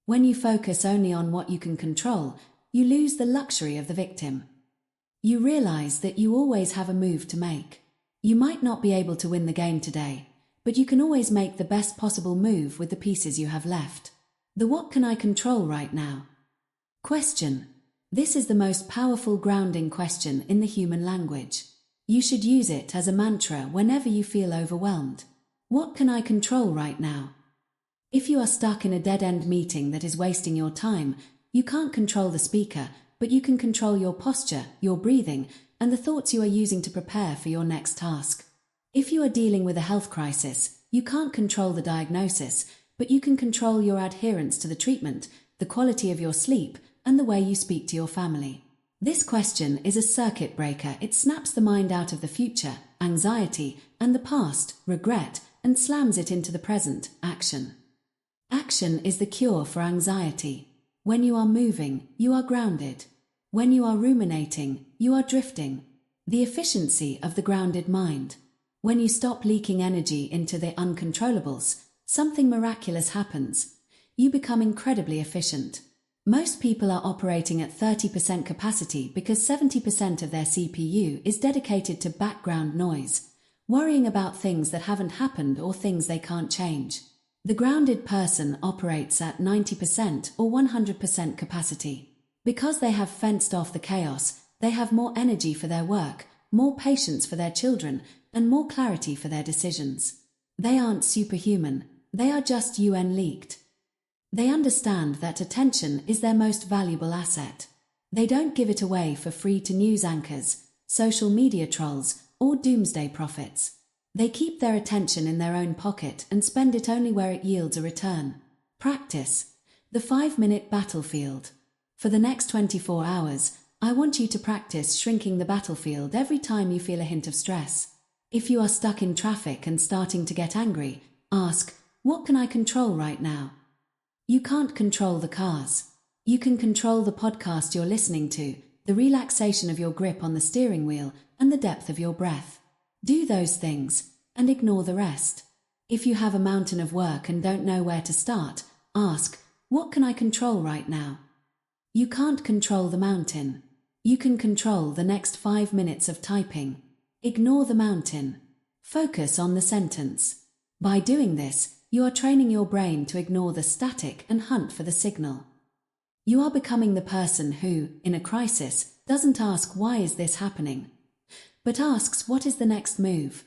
When you focus only on what you can control, you lose the luxury of the victim. You realize that you always have a move to make. You might not be able to win the game today, but you can always make the best possible move with the pieces you have left. The what can I control right now? Question. This is the most powerful grounding question in the human language. You should use it as a mantra whenever you feel overwhelmed. What can I control right now? If you are stuck in a dead-end meeting that is wasting your time, you can't control the speaker, but you can control your posture, your breathing, and the thoughts you are using to prepare for your next task. If you are dealing with a health crisis, you can't control the diagnosis, but you can control your adherence to the treatment, the quality of your sleep, and the way you speak to your family. This question is a circuit breaker. It snaps the mind out of the future, anxiety, and the past, regret, and slams it into the present, action. Action is the cure for anxiety. When you are moving, you are grounded. When you are ruminating, you are drifting. The efficiency of the grounded mind. When you stop leaking energy into the uncontrollables, something miraculous happens. You become incredibly efficient. Most people are operating at 30% capacity because 70% of their CPU is dedicated to background noise, worrying about things that haven't happened or things they can't change. The grounded person operates at 90% or 100% capacity. Because they have fenced off the chaos, they have more energy for their work, more patience for their children, and more clarity for their decisions. They aren't superhuman, they are just UN leaked. They understand that attention is their most valuable asset. They don't give it away for free to news anchors, social media trolls, or doomsday prophets. They keep their attention in their own pocket and spend it only where it yields a return. Practice. The 5-minute battlefield. For the next 24 hours, I want you to practice shrinking the battlefield every time you feel a hint of stress. If you are stuck in traffic and starting to get angry, ask, what can I control right now? You can't control the cars. You can control the podcast you're listening to, the relaxation of your grip on the steering wheel, and the depth of your breath. Do those things, and ignore the rest. If you have a mountain of work and don't know where to start, ask, what can I control right now? You can't control the mountain. You can control the next 5 minutes of typing. Ignore the mountain. Focus on the sentence. By doing this, you are training your brain to ignore the static and hunt for the signal. You are becoming the person who, in a crisis, doesn't ask why is this happening, but asks what is the next move.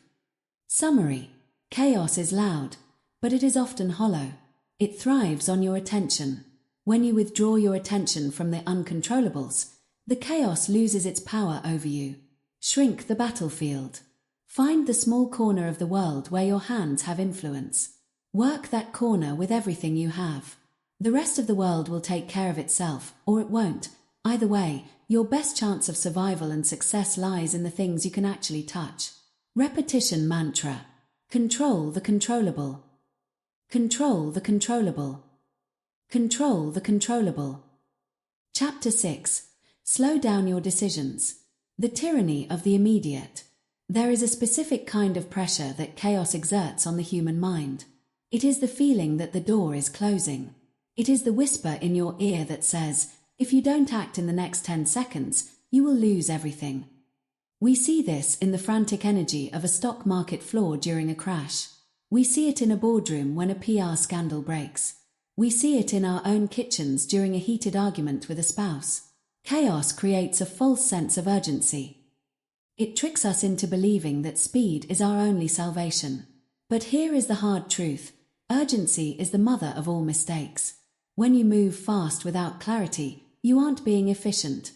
Summary. Chaos is loud, but it is often hollow. It thrives on your attention. When you withdraw your attention from the uncontrollables, the chaos loses its power over you. Shrink the battlefield. Find the small corner of the world where your hands have influence. Work that corner with everything you have. The rest of the world will take care of itself, or it won't. Either way, your best chance of survival and success lies in the things you can actually touch. Repetition mantra. Control the controllable. Control the controllable. Control the controllable. Chapter 6. Slow down your decisions. The tyranny of the immediate. There is a specific kind of pressure that chaos exerts on the human mind. It is the feeling that the door is closing. It is the whisper in your ear that says, if you don't act in the next 10 seconds, you will lose everything. We see this in the frantic energy of a stock market floor during a crash. We see it in a boardroom when a PR scandal breaks. We see it in our own kitchens during a heated argument with a spouse. Chaos creates a false sense of urgency. It tricks us into believing that speed is our only salvation. But here is the hard truth. Urgency is the mother of all mistakes. When you move fast without clarity, you aren't being efficient.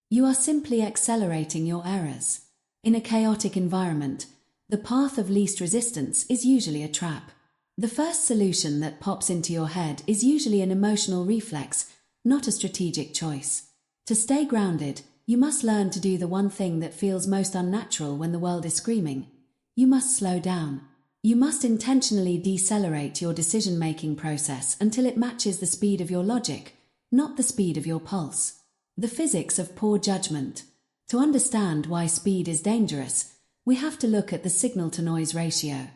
You are simply accelerating your errors. In a chaotic environment, the path of least resistance is usually a trap. The first solution that pops into your head is usually an emotional reflex, not a strategic choice. To stay grounded, you must learn to do the one thing that feels most unnatural when the world is screaming. You must slow down. You must intentionally decelerate your decision-making process until it matches the speed of your logic, not the speed of your pulse. The physics of poor judgment. To understand why speed is dangerous, we have to look at the signal-to-noise ratio.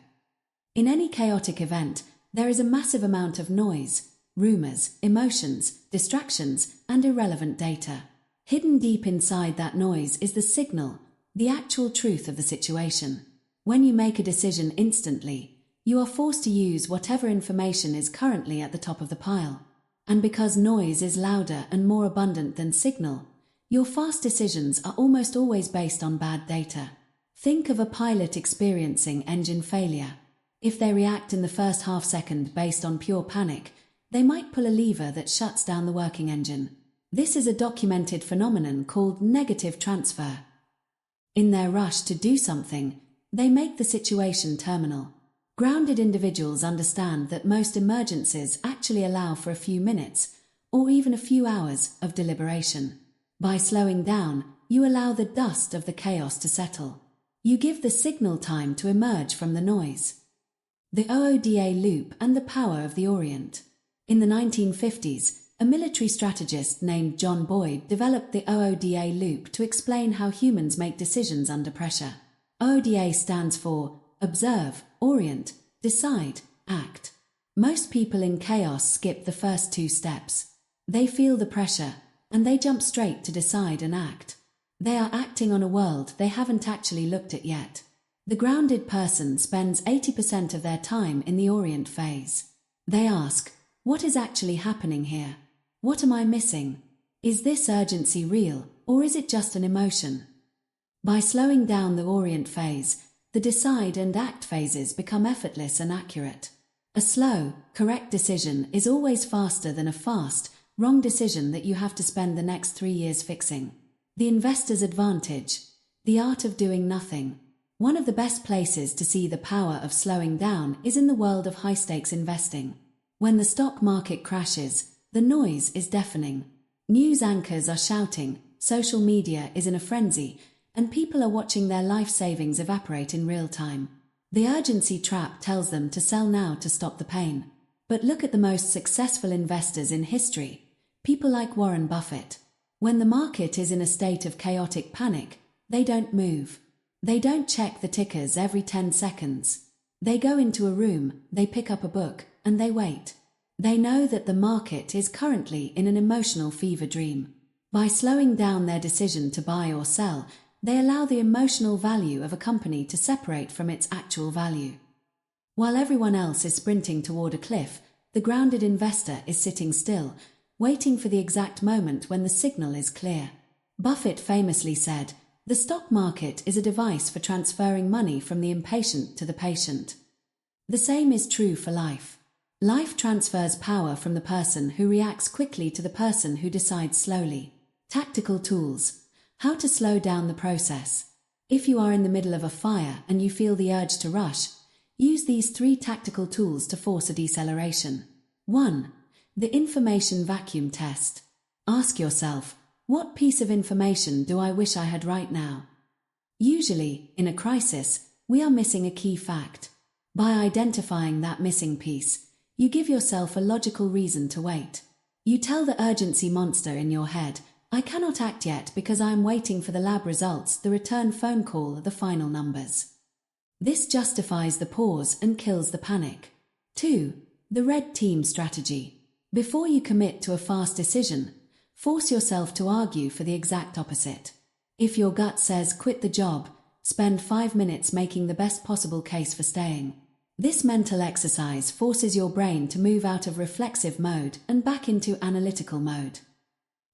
In any chaotic event, there is a massive amount of noise, rumors, emotions, distractions, and irrelevant data. Hidden deep inside that noise is the signal, the actual truth of the situation. When you make a decision instantly, you are forced to use whatever information is currently at the top of the pile. And because noise is louder and more abundant than signal, your fast decisions are almost always based on bad data. Think of a pilot experiencing engine failure. If they react in the first half second based on pure panic, they might pull a lever that shuts down the working engine. This is a documented phenomenon called negative transfer. In their rush to do something, they make the situation terminal. Grounded individuals understand that most emergencies actually allow for a few minutes, or even a few hours, of deliberation. By slowing down, you allow the dust of the chaos to settle. You give the signal time to emerge from the noise. The OODA loop and the power of the Orient. In the 1950s, a military strategist named John Boyd developed the OODA loop to explain how humans make decisions under pressure. OODA stands for observe, orient, decide, act. Most people in chaos skip the first two steps. They feel the pressure, and they jump straight to decide and act. They are acting on a world they haven't actually looked at yet. The grounded person spends 80% of their time in the orient phase. They ask, what is actually happening here? What am I missing? Is this urgency real, or is it just an emotion? By slowing down the orient phase, the decide and act phases become effortless and accurate. A slow, correct decision is always faster than a fast, wrong decision that you have to spend the next 3 years fixing. The investor's advantage. The art of doing nothing. One of the best places to see the power of slowing down is in the world of high-stakes investing. When the stock market crashes, the noise is deafening. News anchors are shouting, social media is in a frenzy, and people are watching their life savings evaporate in real time. The urgency trap tells them to sell now to stop the pain. But look at the most successful investors in history, people like Warren Buffett. When the market is in a state of chaotic panic, they don't move. They don't check the tickers every 10 seconds. They go into a room, they pick up a book, and they wait. They know that the market is currently in an emotional fever dream. By slowing down their decision to buy or sell, they allow the emotional value of a company to separate from its actual value. While everyone else is sprinting toward a cliff, the grounded investor is sitting still, waiting for the exact moment when the signal is clear. Buffett famously said, "The stock market is a device for transferring money from the impatient to the patient." The same is true for life. Life transfers power from the person who reacts quickly to the person who decides slowly. Tactical tools. How to slow down the process. If you are in the middle of a fire and you feel the urge to rush, use these 3 tactical tools to force a deceleration. 1. The information vacuum test. Ask yourself, what piece of information do I wish I had right now? Usually, in a crisis, we are missing a key fact. By identifying that missing piece, you give yourself a logical reason to wait. You tell the urgency monster in your head, I cannot act yet because I am waiting for the lab results, the return phone call, the final numbers. This justifies the pause and kills the panic. 2. The red team strategy. Before you commit to a fast decision, force yourself to argue for the exact opposite. If your gut says quit the job, spend 5 minutes making the best possible case for staying. This mental exercise forces your brain to move out of reflexive mode and back into analytical mode.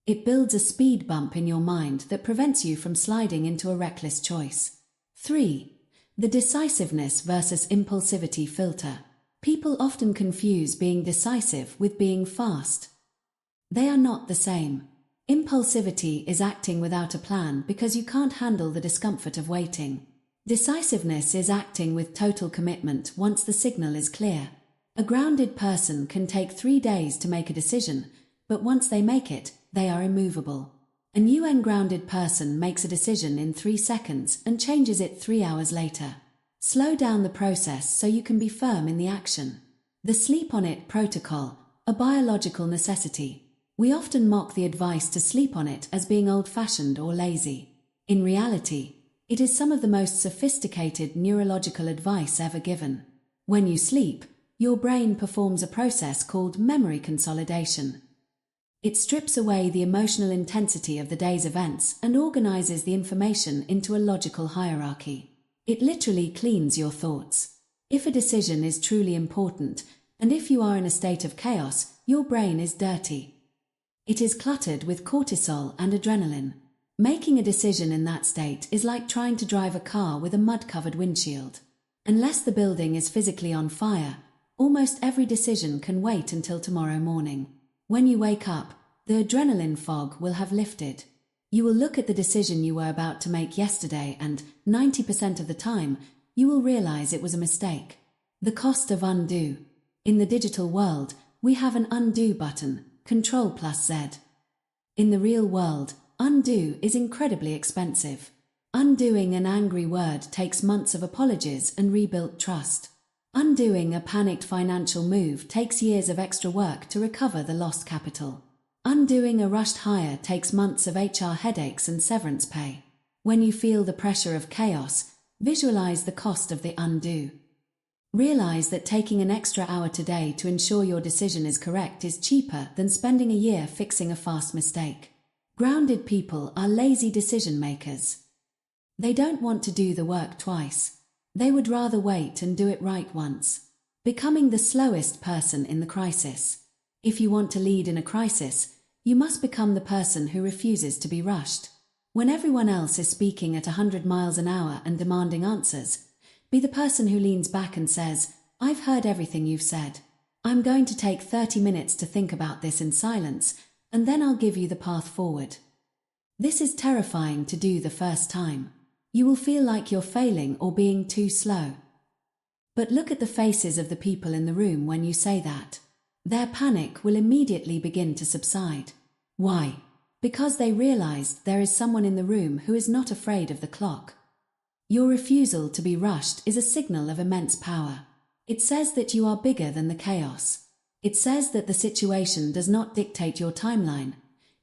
It builds a speed bump in your mind that prevents you from sliding into a reckless choice. 3. The decisiveness versus impulsivity filter. People often confuse being decisive with being fast. They are not the same. Impulsivity is acting without a plan because you can't handle the discomfort of waiting. Decisiveness is acting with total commitment once the signal is clear. A grounded person can take 3 days to make a decision, but once they make it, they are immovable. An UN-grounded person makes a decision in 3 seconds and changes it 3 hours later. Slow down the process so you can be firm in the action. The sleep on it protocol, a biological necessity. We often mock the advice to sleep on it as being old-fashioned or lazy. In reality, it is some of the most sophisticated neurological advice ever given. When you sleep, your brain performs a process called memory consolidation. It strips away the emotional intensity of the day's events and organizes the information into a logical hierarchy. It literally cleans your thoughts. If a decision is truly important, and if you are in a state of chaos, your brain is dirty. It is cluttered with cortisol and adrenaline. Making a decision in that state is like trying to drive a car with a mud-covered windshield. Unless the building is physically on fire, almost every decision can wait until tomorrow morning. When you wake up, the adrenaline fog will have lifted. You will look at the decision you were about to make yesterday and, 90% of the time, you will realize it was a mistake. The cost of undo. In the digital world, we have an undo button, Ctrl+Z. In the real world, undo is incredibly expensive. Undoing an angry word takes months of apologies and rebuilt trust. Undoing a panicked financial move takes years of extra work to recover the lost capital. Undoing a rushed hire takes months of HR headaches and severance pay. When you feel the pressure of chaos, visualize the cost of the undo. Realize that taking an extra hour today to ensure your decision is correct is cheaper than spending a year fixing a fast mistake. Grounded people are lazy decision makers. They don't want to do the work twice. They would rather wait and do it right once. Becoming the slowest person in the crisis. If you want to lead in a crisis, you must become the person who refuses to be rushed. When everyone else is speaking at 100 miles an hour and demanding answers, be the person who leans back and says, "I've heard everything you've said. I'm going to take 30 minutes to think about this in silence, and then I'll give you the path forward." This is terrifying to do the first time. You will feel like you're failing or being too slow. But look at the faces of the people in the room when you say that. Their panic will immediately begin to subside. Why? Because they realized there is someone in the room who is not afraid of the clock. Your refusal to be rushed is a signal of immense power. It says that you are bigger than the chaos. It says that the situation does not dictate your timeline.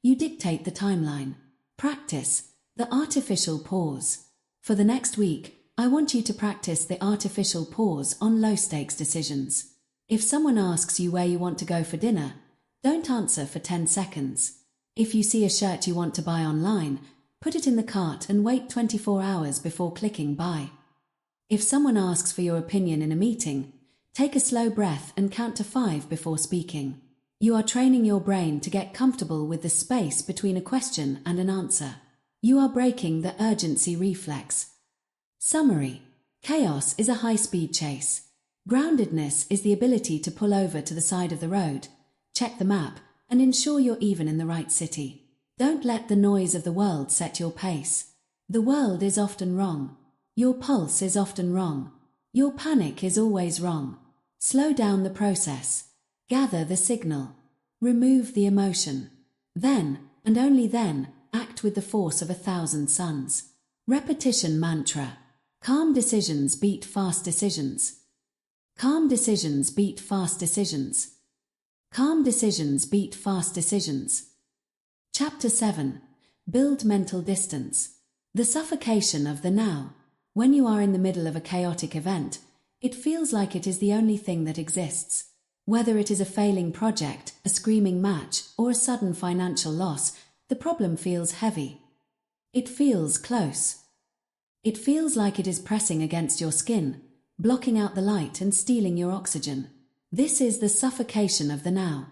You dictate the timeline. Practice the artificial pause. For the next week, I want you to practice the artificial pause on low-stakes decisions. If someone asks you where you want to go for dinner, don't answer for 10 seconds. If you see a shirt you want to buy online, put it in the cart and wait 24 hours before clicking buy. If someone asks for your opinion in a meeting, take a slow breath and count to 5 before speaking. You are training your brain to get comfortable with the space between a question and an answer. You are breaking the urgency reflex. Summary: chaos is a high-speed chase. Groundedness is the ability to pull over to the side of the road, check the map, and ensure you're even in the right city. Don't let the noise of the world set your pace. The world is often wrong. Your pulse is often wrong. Your panic is always wrong. Slow down the process. Gather the signal. Remove the emotion. Then, and only then, act with the force of 1,000 suns. Repetition mantra. Calm decisions beat fast decisions. Calm decisions beat fast decisions. Calm decisions beat fast decisions. Chapter 7. Build mental distance. The suffocation of the now. When you are in the middle of a chaotic event, it feels like it is the only thing that exists. Whether it is a failing project, a screaming match, or a sudden financial loss, the problem feels heavy. It feels close. It feels like it is pressing against your skin, blocking out the light and stealing your oxygen. This is the suffocation of the now.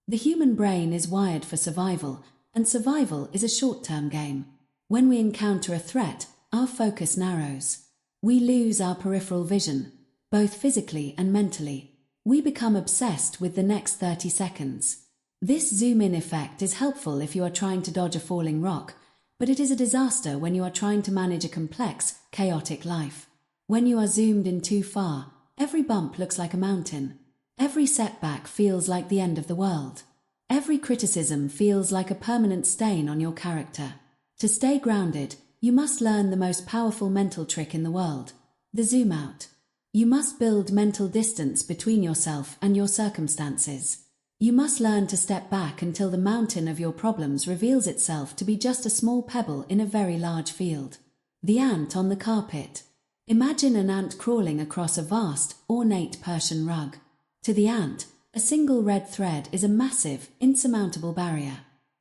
The human brain is wired for survival, and survival is a short-term game. When we encounter a threat, our focus narrows. We lose our peripheral vision, both physically and mentally. We become obsessed with the next 30 seconds. This zoom-in effect is helpful if you are trying to dodge a falling rock, but it is a disaster when you are trying to manage a complex, chaotic life. When you are zoomed in too far, every bump looks like a mountain. Every setback feels like the end of the world. Every criticism feels like a permanent stain on your character. To stay grounded, you must learn the most powerful mental trick in the world: the zoom out. You must build mental distance between yourself and your circumstances. You must learn to step back until the mountain of your problems reveals itself to be just a small pebble in a very large field. The ant on the carpet. Imagine an ant crawling across a vast, ornate Persian rug. To the ant, a single red thread is a massive, insurmountable barrier.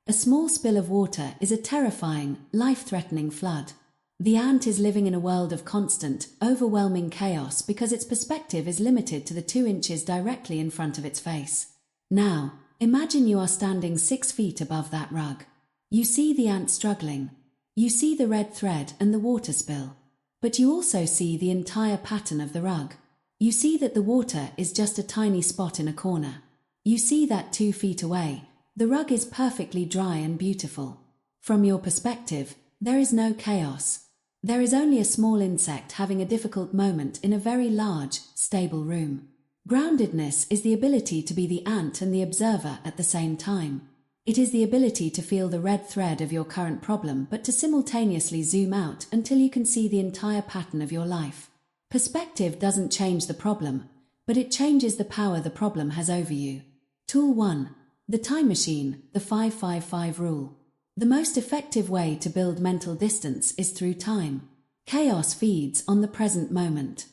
A small spill of water is a terrifying, life-threatening flood. The ant is living in a world of constant, overwhelming chaos because its perspective is limited to the 2 inches directly in front of its face. Now, imagine you are standing 6 feet above that rug. You see the ant struggling. You see the red thread and the water spill. But you also see the entire pattern of the rug. You see that the water is just a tiny spot in a corner. You see that 2 feet away, the rug is perfectly dry and beautiful. From your perspective, there is no chaos. There is only a small insect having a difficult moment in a very large, stable room. Groundedness is the ability to be the ant and the observer at the same time. It is the ability to feel the red thread of your current problem but to simultaneously zoom out until you can see the entire pattern of your life. Perspective doesn't change the problem, but it changes the power the problem has over you. Tool 1. The time machine, the 5-5-5 rule. The most effective way to build mental distance is through time. Chaos feeds on the present moment.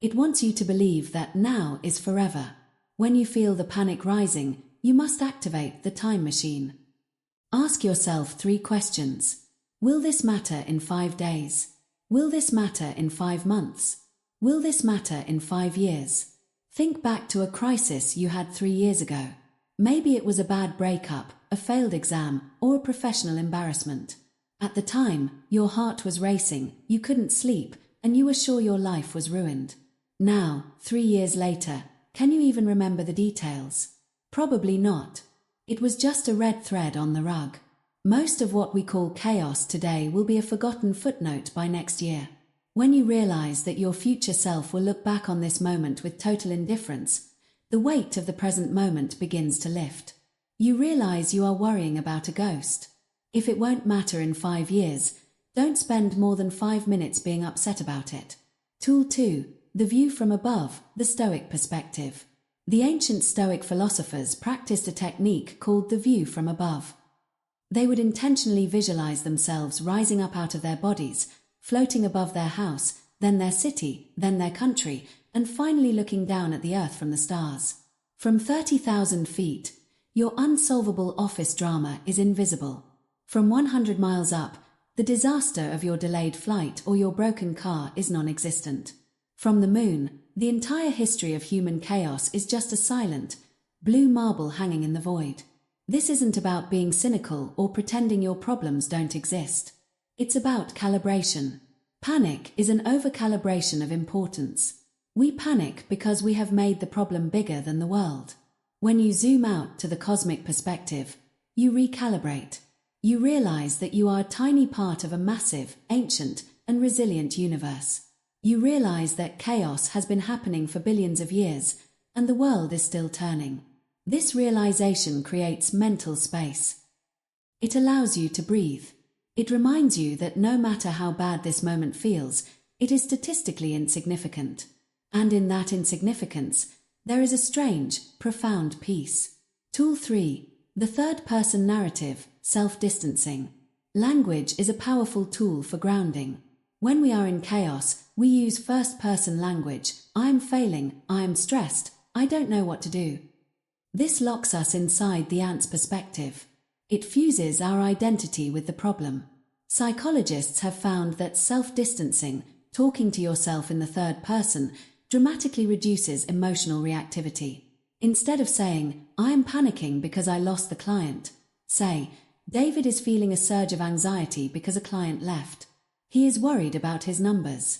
It wants you to believe that now is forever. When you feel the panic rising, you must activate the time machine. Ask yourself 3 questions. Will this matter in 5 days? Will this matter in 5 months? Will this matter in 5 years? Think back to a crisis you had 3 years ago. Maybe it was a bad breakup, a failed exam, or a professional embarrassment. At the time, your heart was racing, you couldn't sleep, and you were sure your life was ruined. Now, 3 years later, can you even remember the details? Probably not. It was just a red thread on the rug. Most of what we call chaos today will be a forgotten footnote by next year. When you realize that your future self will look back on this moment with total indifference, the weight of the present moment begins to lift. You realize you are worrying about a ghost. If it won't matter in 5 years, don't spend more than 5 minutes being upset about it. Tool 2. The view from above, the Stoic perspective. The ancient Stoic philosophers practiced a technique called the view from above. They would intentionally visualize themselves rising up out of their bodies, floating above their house, then their city, then their country, and finally looking down at the earth from the stars. From 30,000 feet, your unsolvable office drama is invisible. From 100 miles up, the disaster of your delayed flight or your broken car is non-existent. From the moon, the entire history of human chaos is just a silent, blue marble hanging in the void. This isn't about being cynical or pretending your problems don't exist. It's about calibration. Panic is an over-calibration of importance. We panic because we have made the problem bigger than the world. When you zoom out to the cosmic perspective, you recalibrate. You realize that you are a tiny part of a massive, ancient, and resilient universe. You realize that chaos has been happening for billions of years, and the world is still turning. This realization creates mental space. It allows you to breathe. It reminds you that no matter how bad this moment feels, it is statistically insignificant. And in that insignificance, there is a strange, profound peace. Tool 3. The third-person narrative, self-distancing. Language is a powerful tool for grounding. When we are in chaos, we use first-person language. I am failing, I am stressed, I don't know what to do. This locks us inside the ant's perspective. It fuses our identity with the problem. Psychologists have found that self-distancing, talking to yourself in the third person, dramatically reduces emotional reactivity. Instead of saying, "I am panicking because I lost the client," say, "David is feeling a surge of anxiety because a client left. He is worried about his numbers."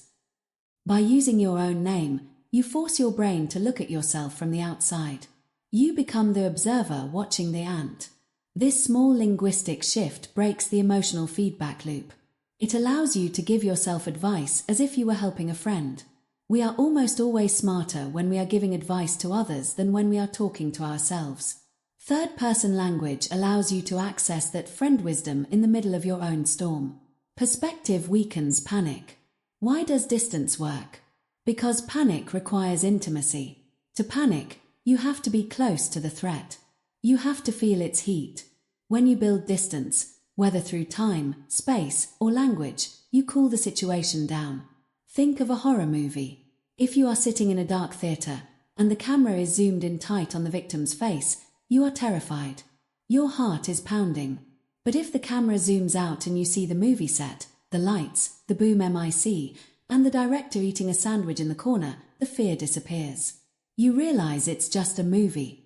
By using your own name, you force your brain to look at yourself from the outside. You become the observer watching the ant. This small linguistic shift breaks the emotional feedback loop. It allows you to give yourself advice as if you were helping a friend. We are almost always smarter when we are giving advice to others than when we are talking to ourselves. Third-person language allows you to access that friend wisdom in the middle of your own storm. Perspective weakens panic. Why does distance work? Because panic requires intimacy. To panic, you have to be close to the threat. You have to feel its heat. When you build distance, whether through time, space, or language, you cool the situation down. Think of a horror movie. If you are sitting in a dark theater, and the camera is zoomed in tight on the victim's face, you are terrified. Your heart is pounding. But if the camera zooms out and you see the movie set, the lights, the boom mic, and the director eating a sandwich in the corner, the fear disappears. You realize it's just a movie.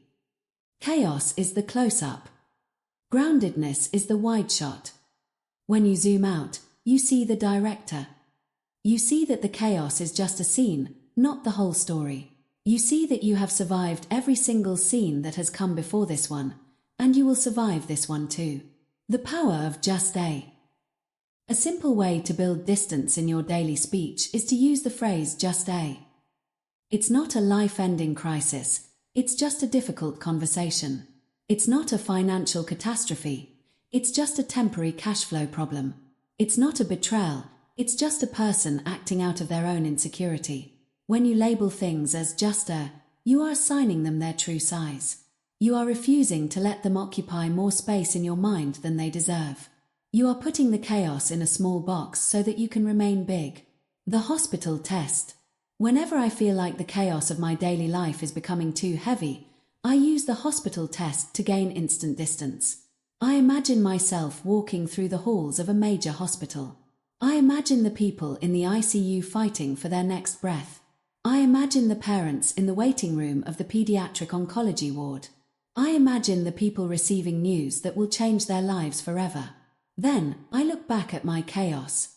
Chaos is the close-up. Groundedness is the wide shot. When you zoom out, you see the director. You see that the chaos is just a scene, not the whole story. You see that you have survived every single scene that has come before this one, and you will survive this one too. The power of just a. A simple way to build distance in your daily speech is to use the phrase just a. It's not a life-ending crisis, it's just a difficult conversation. It's not a financial catastrophe, it's just a temporary cash flow problem. It's not a betrayal, it's just a person acting out of their own insecurity. When you label things as just a, you are assigning them their true size. You are refusing to let them occupy more space in your mind than they deserve. You are putting the chaos in a small box so that you can remain big. The hospital test. Whenever I feel like the chaos of my daily life is becoming too heavy, I use the hospital test to gain instant distance. I imagine myself walking through the halls of a major hospital. I imagine the people in the ICU fighting for their next breath. I imagine the parents in the waiting room of the pediatric oncology ward. I imagine the people receiving news that will change their lives forever. Then, I look back at my chaos.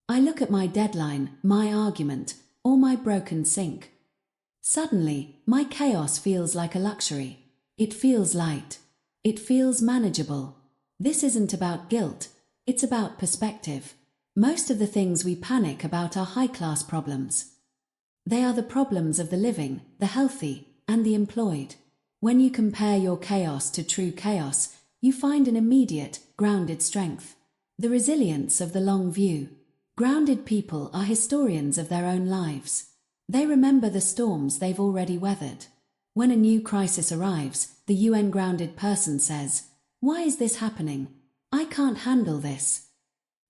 I look at my deadline, my argument, or my broken sink. Suddenly, my chaos feels like a luxury. It feels light. It feels manageable. This isn't about guilt, it's about perspective. Most of the things we panic about are high-class problems. They are the problems of the living, the healthy, and the employed. When you compare your chaos to true chaos, you find an immediate, grounded strength. The resilience of the long view. Grounded people are historians of their own lives. They remember the storms they've already weathered. When a new crisis arrives, the UN grounded person says, "Why is this happening? I can't handle this."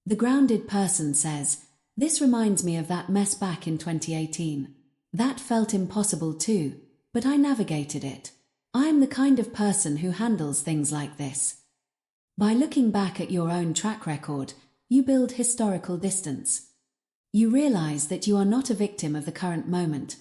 The grounded person says, "This reminds me of that mess back in 2018. That felt impossible too, but I navigated it. I'm the kind of person who handles things like this." By looking back at your own track record, you build historical distance. You realize that you are not a victim of the current moment.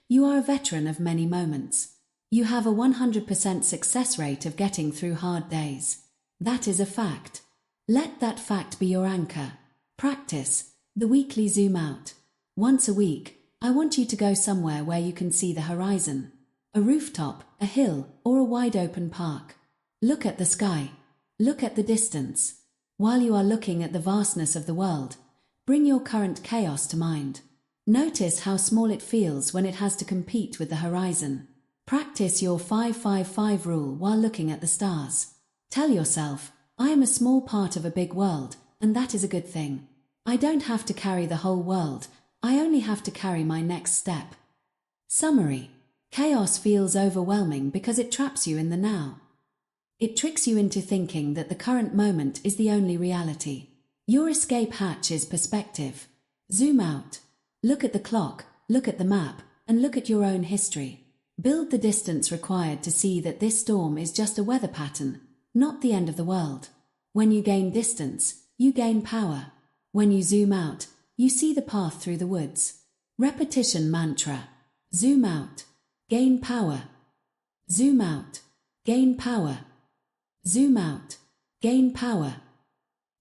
You are a veteran of many moments. You have a 100% success rate of getting through hard days. That is a fact. Let that fact be your anchor. Practice the weekly zoom out. Once a week, I want you to go somewhere where you can see the horizon. A rooftop, a hill, or a wide open park. Look at the sky. Look at the distance. While you are looking at the vastness of the world, bring your current chaos to mind. Notice how small it feels when it has to compete with the horizon. Practice your 5-5-5 rule while looking at the stars. Tell yourself, "I am a small part of a big world, and that is a good thing. I don't have to carry the whole world, I only have to carry my next step." Summary. Chaos feels overwhelming because it traps you in the now. It tricks you into thinking that the current moment is the only reality. Your escape hatch is perspective. Zoom out. Look at the clock, look at the map, and look at your own history. Build the distance required to see that this storm is just a weather pattern, not the end of the world. When you gain distance, you gain power. When you zoom out, you see the path through the woods. Repetition mantra. Zoom out. Gain power. Zoom out. Gain power. Zoom out. Gain power.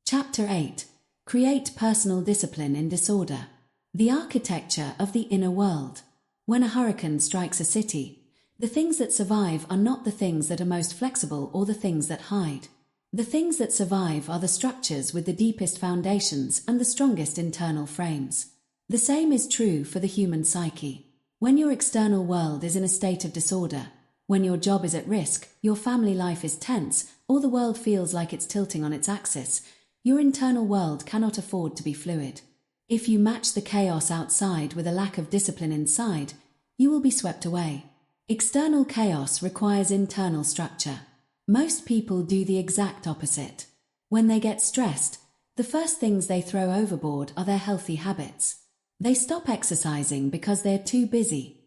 Chapter 8. Create personal discipline in disorder. The architecture of the inner world. When a hurricane strikes a city, the things that survive are not the things that are most flexible or the things that hide. The things that survive are the structures with the deepest foundations and the strongest internal frames. The same is true for the human psyche. When your external world is in a state of disorder, when your job is at risk, your family life is tense, or the world feels like it's tilting on its axis, your internal world cannot afford to be fluid. If you match the chaos outside with a lack of discipline inside, you will be swept away. External chaos requires internal structure. Most people do the exact opposite. When they get stressed, the first things they throw overboard are their healthy habits. They stop exercising because they're too busy.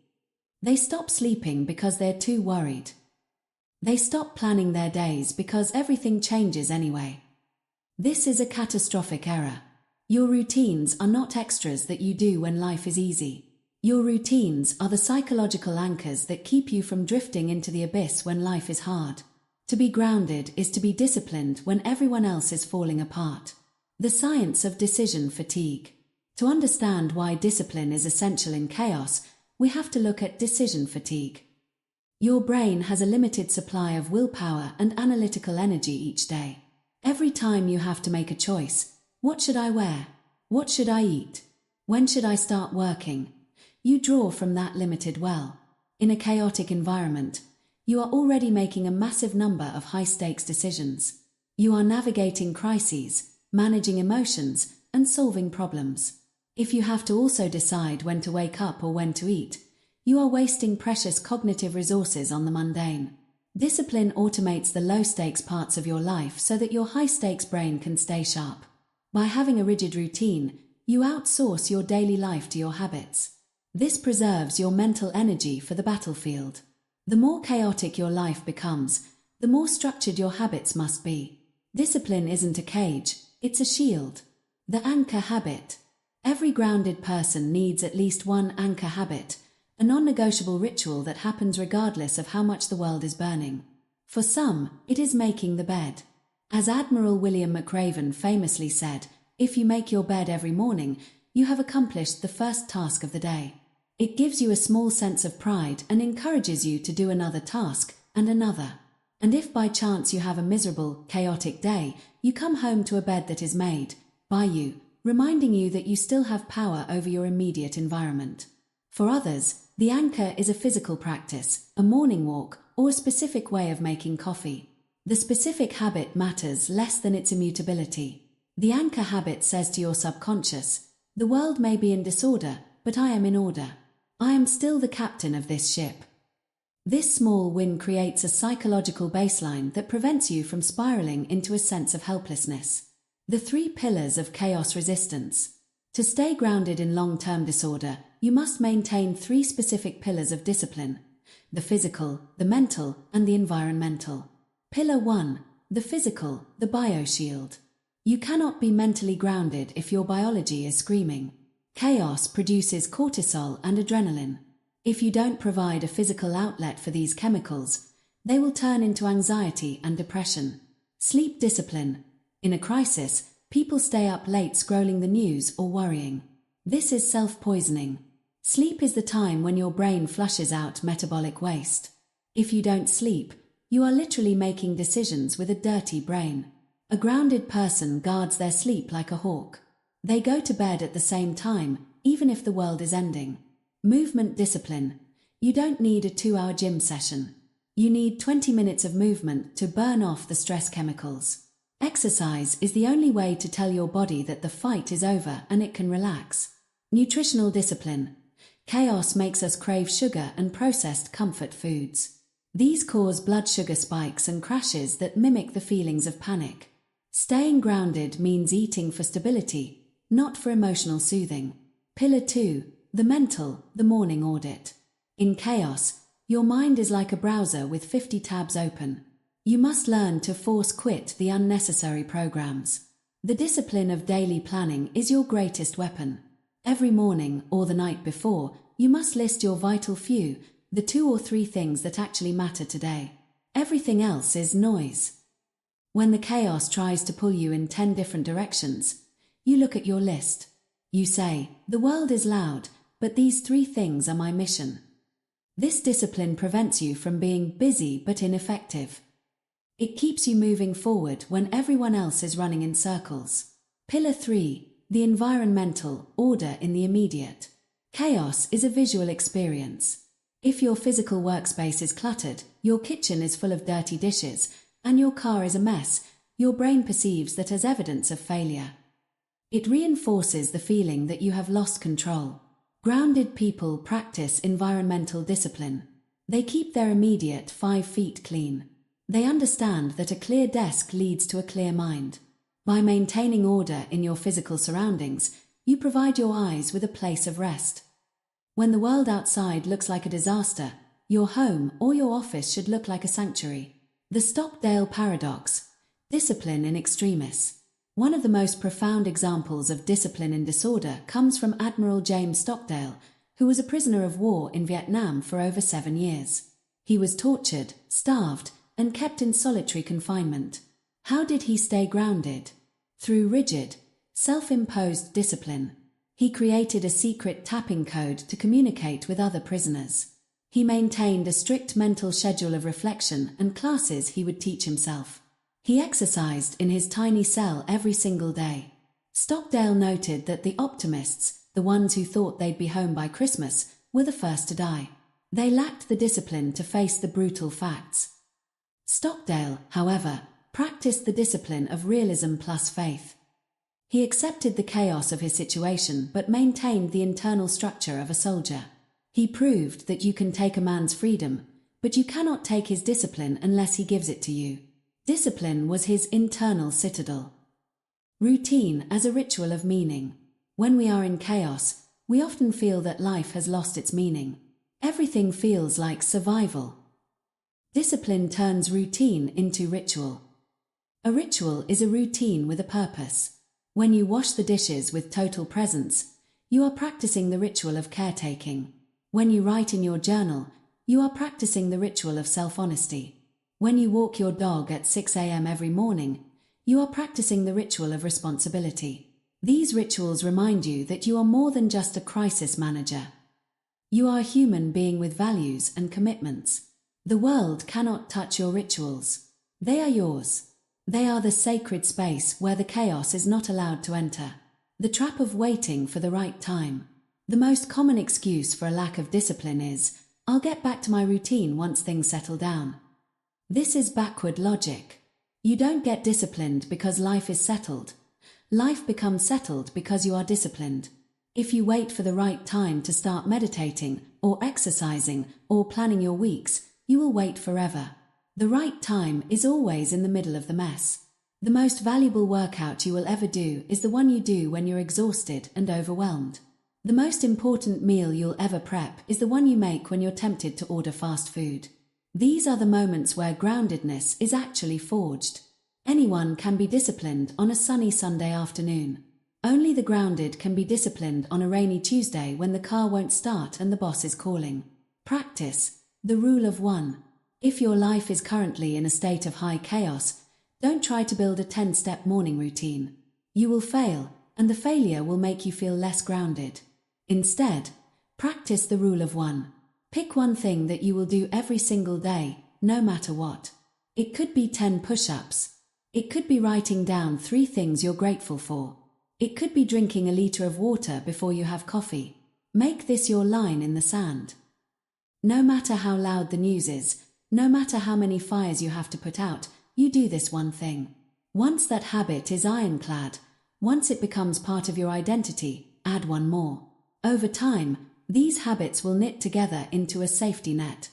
They stop sleeping because they're too worried. They stop planning their days because everything changes anyway. This is a catastrophic error. Your routines are not extras that you do when life is easy. Your routines are the psychological anchors that keep you from drifting into the abyss when life is hard. To be grounded is to be disciplined when everyone else is falling apart. The science of decision fatigue. To understand why discipline is essential in chaos, we have to look at decision fatigue. Your brain has a limited supply of willpower and analytical energy each day. Every time you have to make a choice, what should I wear? What should I eat? When should I start working? You draw from that limited well. In a chaotic environment, you are already making a massive number of high-stakes decisions. You are navigating crises, managing emotions, and solving problems. If you have to also decide when to wake up or when to eat, you are wasting precious cognitive resources on the mundane. Discipline automates the low-stakes parts of your life so that your high-stakes brain can stay sharp. By having a rigid routine, you outsource your daily life to your habits. This preserves your mental energy for the battlefield. The more chaotic your life becomes, the more structured your habits must be. Discipline isn't a cage, it's a shield. The anchor habit. Every grounded person needs at least one anchor habit, a non-negotiable ritual that happens regardless of how much the world is burning. For some, it is making the bed. As Admiral William McRaven famously said, if you make your bed every morning, you have accomplished the first task of the day. It gives you a small sense of pride and encourages you to do another task and another. And if by chance you have a miserable, chaotic day, you come home to a bed that is made by you, reminding you that you still have power over your immediate environment. For others, the anchor is a physical practice, a morning walk, or a specific way of making coffee. The specific habit matters less than its immutability. The anchor habit says to your subconscious, the world may be in disorder, but I am in order. I am still the captain of this ship. This small win creates a psychological baseline that prevents you from spiraling into a sense of helplessness. The 3 pillars of chaos resistance. To stay grounded in long-term disorder, you must maintain 3 specific pillars of discipline: the physical, the mental, and the environmental. Pillar 1. The physical, the bioshield. You cannot be mentally grounded if your biology is screaming. Chaos produces cortisol and adrenaline. If you don't provide a physical outlet for these chemicals, they will turn into anxiety and depression. Sleep discipline. In a crisis, people stay up late scrolling the news or worrying. This is self-poisoning. Sleep is the time when your brain flushes out metabolic waste. If you don't sleep, you are literally making decisions with a dirty brain. A grounded person guards their sleep like a hawk. They go to bed at the same time, even if the world is ending. Movement discipline. You don't need a 2-hour gym session. You need 20 minutes of movement to burn off the stress chemicals. Exercise is the only way to tell your body that the fight is over and it can relax. Nutritional discipline. Chaos makes us crave sugar and processed comfort foods. These cause blood sugar spikes and crashes that mimic the feelings of panic. Staying grounded means eating for stability, not for emotional soothing. Pillar 2. The mental, the morning audit. In chaos, your mind is like a browser with 50 tabs open. You must learn to force quit the unnecessary programs. The discipline of daily planning is your greatest weapon. Every morning or the night before, you must list your vital few, the 2 or 3 things that actually matter today. Everything else is noise. When the chaos tries to pull you in 10 different directions, you look at your list. You say, the world is loud, but these 3 things are my mission. This discipline prevents you from being busy but ineffective. It keeps you moving forward when everyone else is running in circles. Pillar 3. The environmental order in the immediate. Chaos is a visual experience. If your physical workspace is cluttered, your kitchen is full of dirty dishes, and your car is a mess, your brain perceives that as evidence of failure. It reinforces the feeling that you have lost control. Grounded people practice environmental discipline. They keep their immediate 5 feet clean. They understand that a clear desk leads to a clear mind. By maintaining order in your physical surroundings, you provide your eyes with a place of rest. When the world outside looks like a disaster, your home or your office should look like a sanctuary. The Stockdale paradox. Discipline in extremis. One of the most profound examples of discipline in disorder comes from Admiral James Stockdale, who was a prisoner of war in Vietnam for over 7 years. He was tortured, starved, and kept in solitary confinement. How did he stay grounded? Through rigid, self-imposed discipline. He created a secret tapping code to communicate with other prisoners. He maintained a strict mental schedule of reflection and classes he would teach himself. He exercised in his tiny cell every single day. Stockdale noted that the optimists, the ones who thought they'd be home by Christmas, were the first to die. They lacked the discipline to face the brutal facts. Stockdale, however, practiced the discipline of realism plus faith. He accepted the chaos of his situation but maintained the internal structure of a soldier. He proved that you can take a man's freedom, but you cannot take his discipline unless he gives it to you. Discipline was his internal citadel. Routine as a ritual of meaning. When we are in chaos, we often feel that life has lost its meaning. Everything feels like survival. Discipline turns routine into ritual. A ritual is a routine with a purpose. When you wash the dishes with total presence, you are practicing the ritual of caretaking. When you write in your journal, you are practicing the ritual of self-honesty. When you walk your dog at 6 a.m. every morning, you are practicing the ritual of responsibility. These rituals remind you that you are more than just a crisis manager. You are a human being with values and commitments. The world cannot touch your rituals. They are yours. They are the sacred space where the chaos is not allowed to enter. The trap of waiting for the right time. The most common excuse for a lack of discipline is, I'll get back to my routine once things settle down. This is backward logic. You don't get disciplined because life is settled. Life becomes settled because you are disciplined. If you wait for the right time to start meditating, or exercising, or planning your weeks, you will wait forever. The right time is always in the middle of the mess. The most valuable workout you will ever do is the one you do when you're exhausted and overwhelmed. The most important meal you'll ever prep is the one you make when you're tempted to order fast food. These are the moments where groundedness is actually forged. Anyone can be disciplined on a sunny Sunday afternoon. Only the grounded can be disciplined on a rainy Tuesday when the car won't start and the boss is calling. Practice the rule of 1. If your life is currently in a state of high chaos, don't try to build a 10-step morning routine. You will fail, and the failure will make you feel less grounded. Instead, practice the rule of 1. Pick one thing that you will do every single day, no matter what. It could be 10 push-ups. It could be writing down 3 things you're grateful for. It could be drinking a liter of water before you have coffee. Make this your line in the sand. No matter how loud the news is, no matter how many fires you have to put out, you do this one thing. Once that habit is ironclad, once it becomes part of your identity, add one more. Over time, these habits will knit together into a safety net.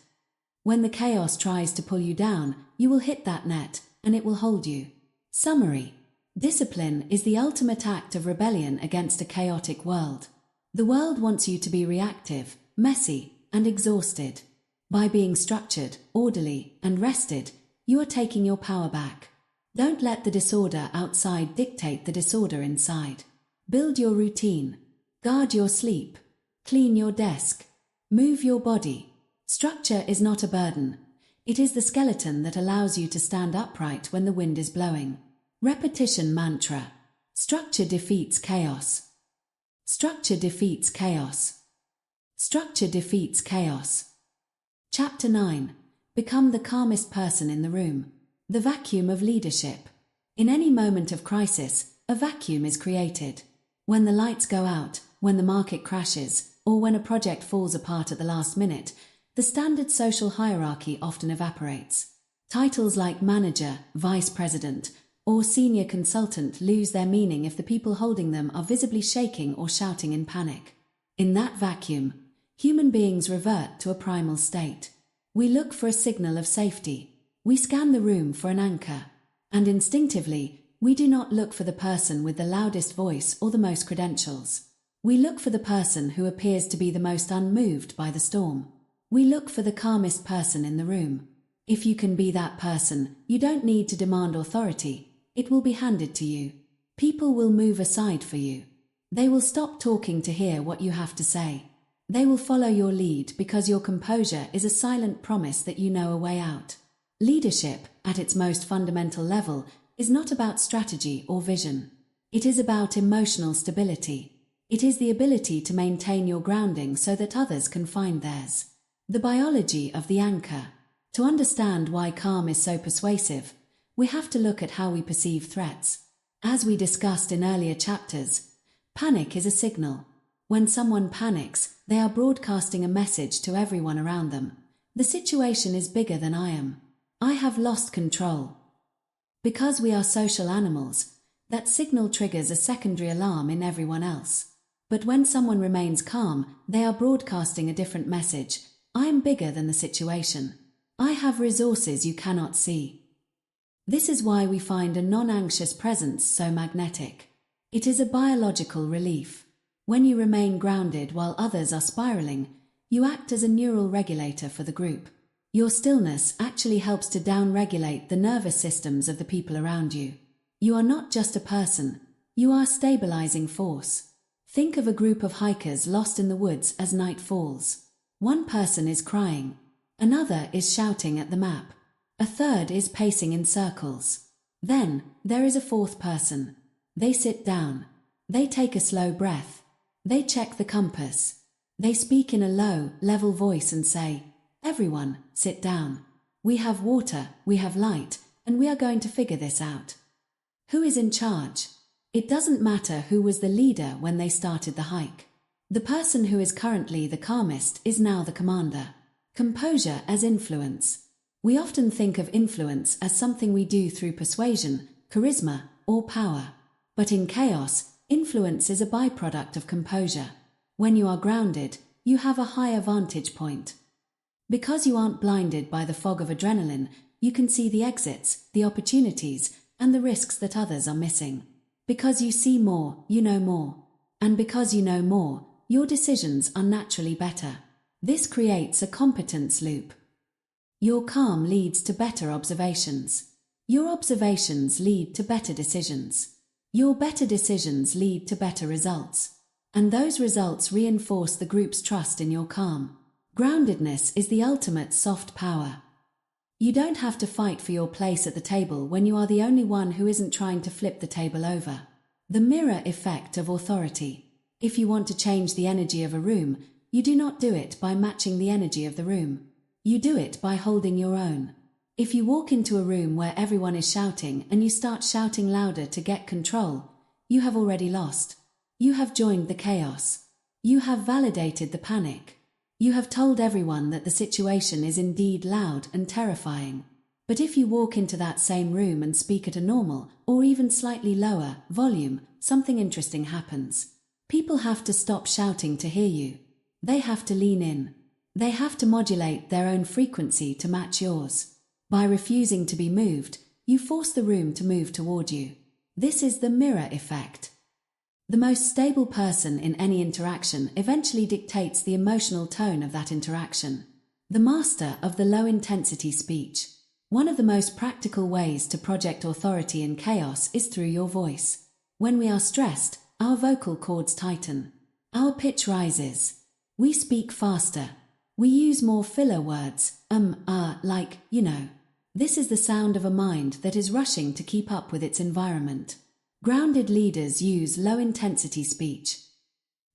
When the chaos tries to pull you down, you will hit that net, and it will hold you. Summary. Discipline is the ultimate act of rebellion against a chaotic world. The world wants you to be reactive, messy, and exhausted. By being structured, orderly, and rested, you are taking your power back. Don't let the disorder outside dictate the disorder inside. Build your routine. Guard your sleep. Clean your desk. Move your body. Structure is not a burden. It is the skeleton that allows you to stand upright when the wind is blowing. Repetition mantra. Structure defeats chaos. Structure defeats chaos. Structure defeats chaos. Chapter 9. Become the calmest person in the room. The vacuum of leadership. In any moment of crisis, a vacuum is created. When the lights go out, when the market crashes, or when a project falls apart at the last minute, the standard social hierarchy often evaporates. Titles like manager, vice president, or senior consultant lose their meaning if the people holding them are visibly shaking or shouting in panic. In that vacuum, human beings revert to a primal state. We look for a signal of safety. We scan the room for an anchor. And instinctively, we do not look for the person with the loudest voice or the most credentials. We look for the person who appears to be the most unmoved by the storm. We look for the calmest person in the room. If you can be that person, you don't need to demand authority. It will be handed to you. People will move aside for you. They will stop talking to hear what you have to say. They will follow your lead because your composure is a silent promise that you know a way out. Leadership, at its most fundamental level, is not about strategy or vision. It is about emotional stability. It is the ability to maintain your grounding so that others can find theirs. The biology of the anchor. To understand why calm is so persuasive, we have to look at how we perceive threats. As we discussed in earlier chapters, panic is a signal. When someone panics, they are broadcasting a message to everyone around them. The situation is bigger than I am. I have lost control. Because we are social animals, that signal triggers a secondary alarm in everyone else. But when someone remains calm, they are broadcasting a different message. I am bigger than the situation. I have resources you cannot see. This is why we find a non-anxious presence so magnetic. It is a biological relief. When you remain grounded while others are spiraling, you act as a neural regulator for the group. Your stillness actually helps to down-regulate the nervous systems of the people around you. You are not just a person, you are a stabilizing force. Think of a group of hikers lost in the woods as night falls. One person is crying, another is shouting at the map, a third is pacing in circles. Then, there is a fourth person. They sit down. They take a slow breath. They check the compass. They speak in a low, level voice and say, "Everyone, sit down. We have water, we have light, and we are going to figure this out." Who is in charge? It doesn't matter who was the leader when they started the hike. The person who is currently the calmest is now the commander. Composure as influence. We often think of influence as something we do through persuasion, charisma, or power. But in chaos, influence is a byproduct of composure. When you are grounded, you have a higher vantage point. Because you aren't blinded by the fog of adrenaline, you can see the exits, the opportunities, and the risks that others are missing. Because you see more, you know more. And because you know more, your decisions are naturally better. This creates a competence loop. Your calm leads to better observations. Your observations lead to better decisions. Your better decisions lead to better results. And those results reinforce the group's trust in your calm. Groundedness is the ultimate soft power. You don't have to fight for your place at the table when you are the only one who isn't trying to flip the table over. The mirror effect of authority. If you want to change the energy of a room, you do not do it by matching the energy of the room. You do it by holding your own. If you walk into a room where everyone is shouting and you start shouting louder to get control, you have already lost. You have joined the chaos. You have validated the panic. You have told everyone that the situation is indeed loud and terrifying. But if you walk into that same room and speak at a normal, or even slightly lower, volume, something interesting happens. People have to stop shouting to hear you. They have to lean in. They have to modulate their own frequency to match yours. By refusing to be moved, you force the room to move toward you. This is the mirror effect. The most stable person in any interaction eventually dictates the emotional tone of that interaction. The master of the low-intensity speech. One of the most practical ways to project authority in chaos is through your voice. When we are stressed, our vocal cords tighten. Our pitch rises. We speak faster. We use more filler words, like, you know. This is the sound of a mind that is rushing to keep up with its environment. Grounded leaders use low-intensity speech.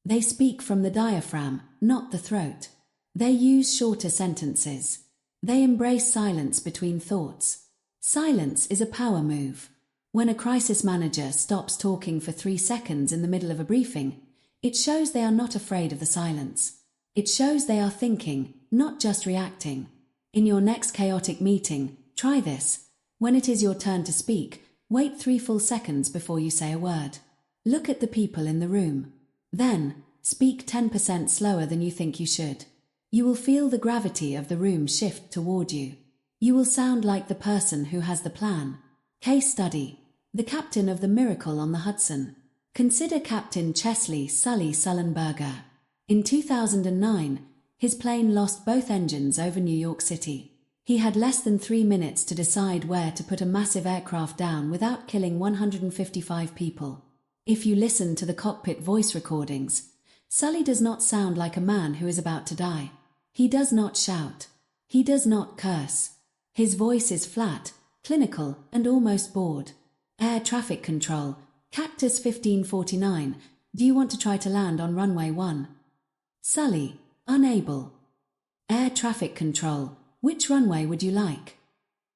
They speak from the diaphragm, not the throat. They use shorter sentences. They embrace silence between thoughts. Silence is a power move. When a crisis manager stops talking for 3 seconds in the middle of a briefing, it shows they are not afraid of the silence. It shows they are thinking, not just reacting. In your next chaotic meeting, try this. When it is your turn to speak, wait 3 full seconds before you say a word. Look at the people in the room. Then, speak 10% slower than you think you should. You will feel the gravity of the room shift toward you. You will sound like the person who has the plan. Case study. The captain of the Miracle on the Hudson. Consider Captain Chesley Sully Sullenberger. In 2009, his plane lost both engines over New York City. He had less than 3 minutes to decide where to put a massive aircraft down without killing 155 people. If you listen to the cockpit voice recordings, Sully does not sound like a man who is about to die. He does not shout. He does not curse. His voice is flat, clinical, and almost bored. Air traffic control. Cactus 1549. Do you want to try to land on runway 1? Sully, unable. Air traffic control. Which runway would you like?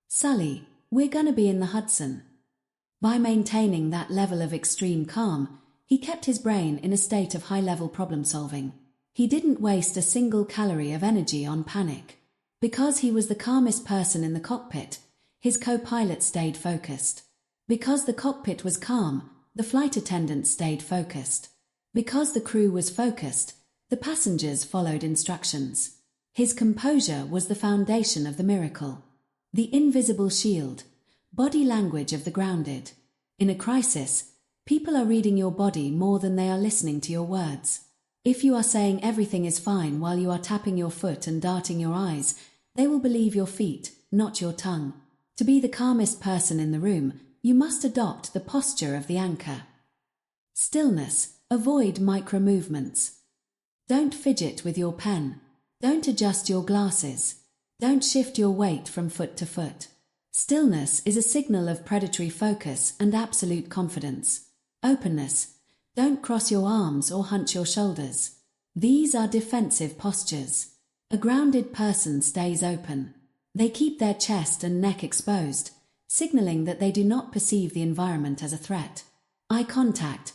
Sully, we're gonna be in the Hudson. By maintaining that level of extreme calm, he kept his brain in a state of high-level problem-solving. He didn't waste a single calorie of energy on panic. Because he was the calmest person in the cockpit, his co-pilot stayed focused. Because the cockpit was calm, the flight attendant stayed focused. Because the crew was focused, the passengers followed instructions. His composure was the foundation of the miracle. The invisible shield. Body language of the grounded. In a crisis, people are reading your body more than they are listening to your words. If you are saying everything is fine while you are tapping your foot and darting your eyes, they will believe your feet, not your tongue. To be the calmest person in the room, you must adopt the posture of the anchor. Stillness. Avoid micro-movements. Don't fidget with your pen. Don't adjust your glasses. Don't shift your weight from foot to foot. Stillness is a signal of predatory focus and absolute confidence. Openness. Don't cross your arms or hunch your shoulders. These are defensive postures. A grounded person stays open. They keep their chest and neck exposed, signaling that they do not perceive the environment as a threat. Eye contact.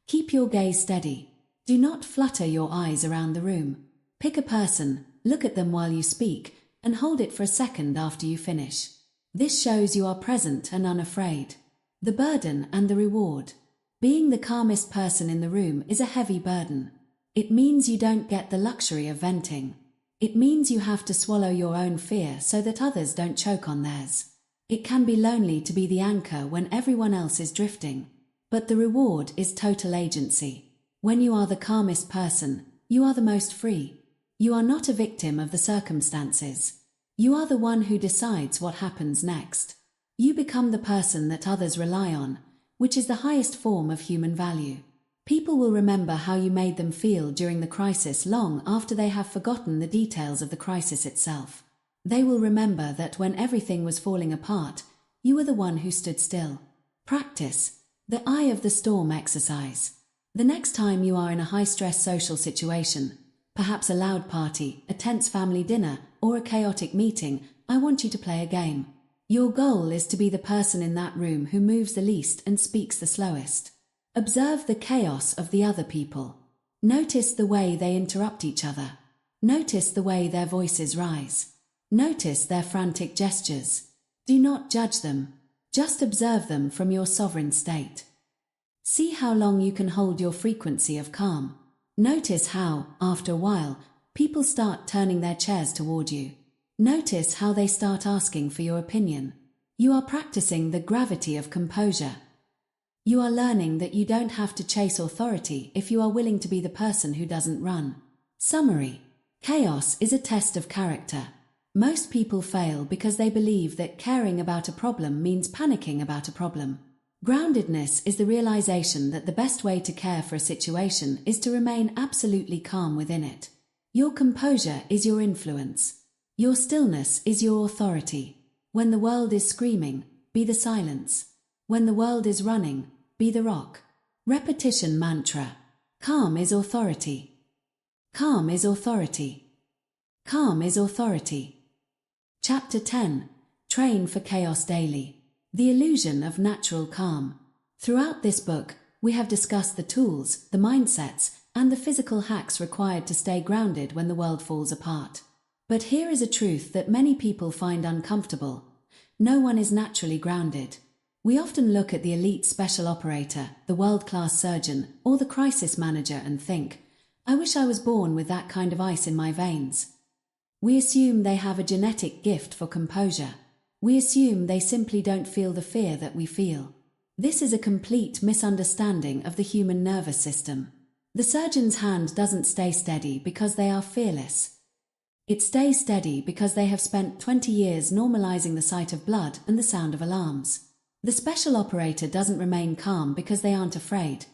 Keep your gaze steady. Do not flutter your eyes around the room. Pick a person, look at them while you speak, and hold it for a second after you finish. This shows you are present and unafraid. The burden and the reward. Being the calmest person in the room is a heavy burden. It means you don't get the luxury of venting. It means you have to swallow your own fear so that others don't choke on theirs. It can be lonely to be the anchor when everyone else is drifting. But the reward is total agency. When you are the calmest person, you are the most free. You are not a victim of the circumstances. You are the one who decides what happens next. You become the person that others rely on, which is the highest form of human value. People will remember how you made them feel during the crisis long after they have forgotten the details of the crisis itself. They will remember that when everything was falling apart, you were the one who stood still. Practice. The eye of the storm exercise. The next time you are in a high-stress social situation, perhaps a loud party, a tense family dinner, or a chaotic meeting, I want you to play a game. Your goal is to be the person in that room who moves the least and speaks the slowest. Observe the chaos of the other people. Notice the way they interrupt each other. Notice the way their voices rise. Notice their frantic gestures. Do not judge them. Just observe them from your sovereign state. See how long you can hold your frequency of calm. Notice how, after a while, people start turning their chairs toward you. Notice how they start asking for your opinion. You are practicing the gravity of composure. You are learning that you don't have to chase authority if you are willing to be the person who doesn't run. Summary. Chaos is a test of character. Most people fail because they believe that caring about a problem means panicking about a problem. Groundedness is the realization that the best way to care for a situation is to remain absolutely calm within it. Your composure is your influence. Your stillness is your authority. When the world is screaming, be the silence. When the world is running, be the rock. Repetition mantra. Calm is authority. Calm is authority. Calm is authority. Chapter 10. Train for Chaos Daily. The illusion of natural calm. Throughout this book, we have discussed the tools, the mindsets, and the physical hacks required to stay grounded when the world falls apart. But here is a truth that many people find uncomfortable. No one is naturally grounded. We often look at the elite special operator, the world-class surgeon, or the crisis manager and think, I wish I was born with that kind of ice in my veins. We assume they have a genetic gift for composure. We assume they simply don't feel the fear that we feel. This is a complete misunderstanding of the human nervous system. The surgeon's hand doesn't stay steady because they are fearless. It stays steady because they have spent 20 years normalizing the sight of blood and the sound of alarms. The special operator doesn't remain calm because they aren't afraid.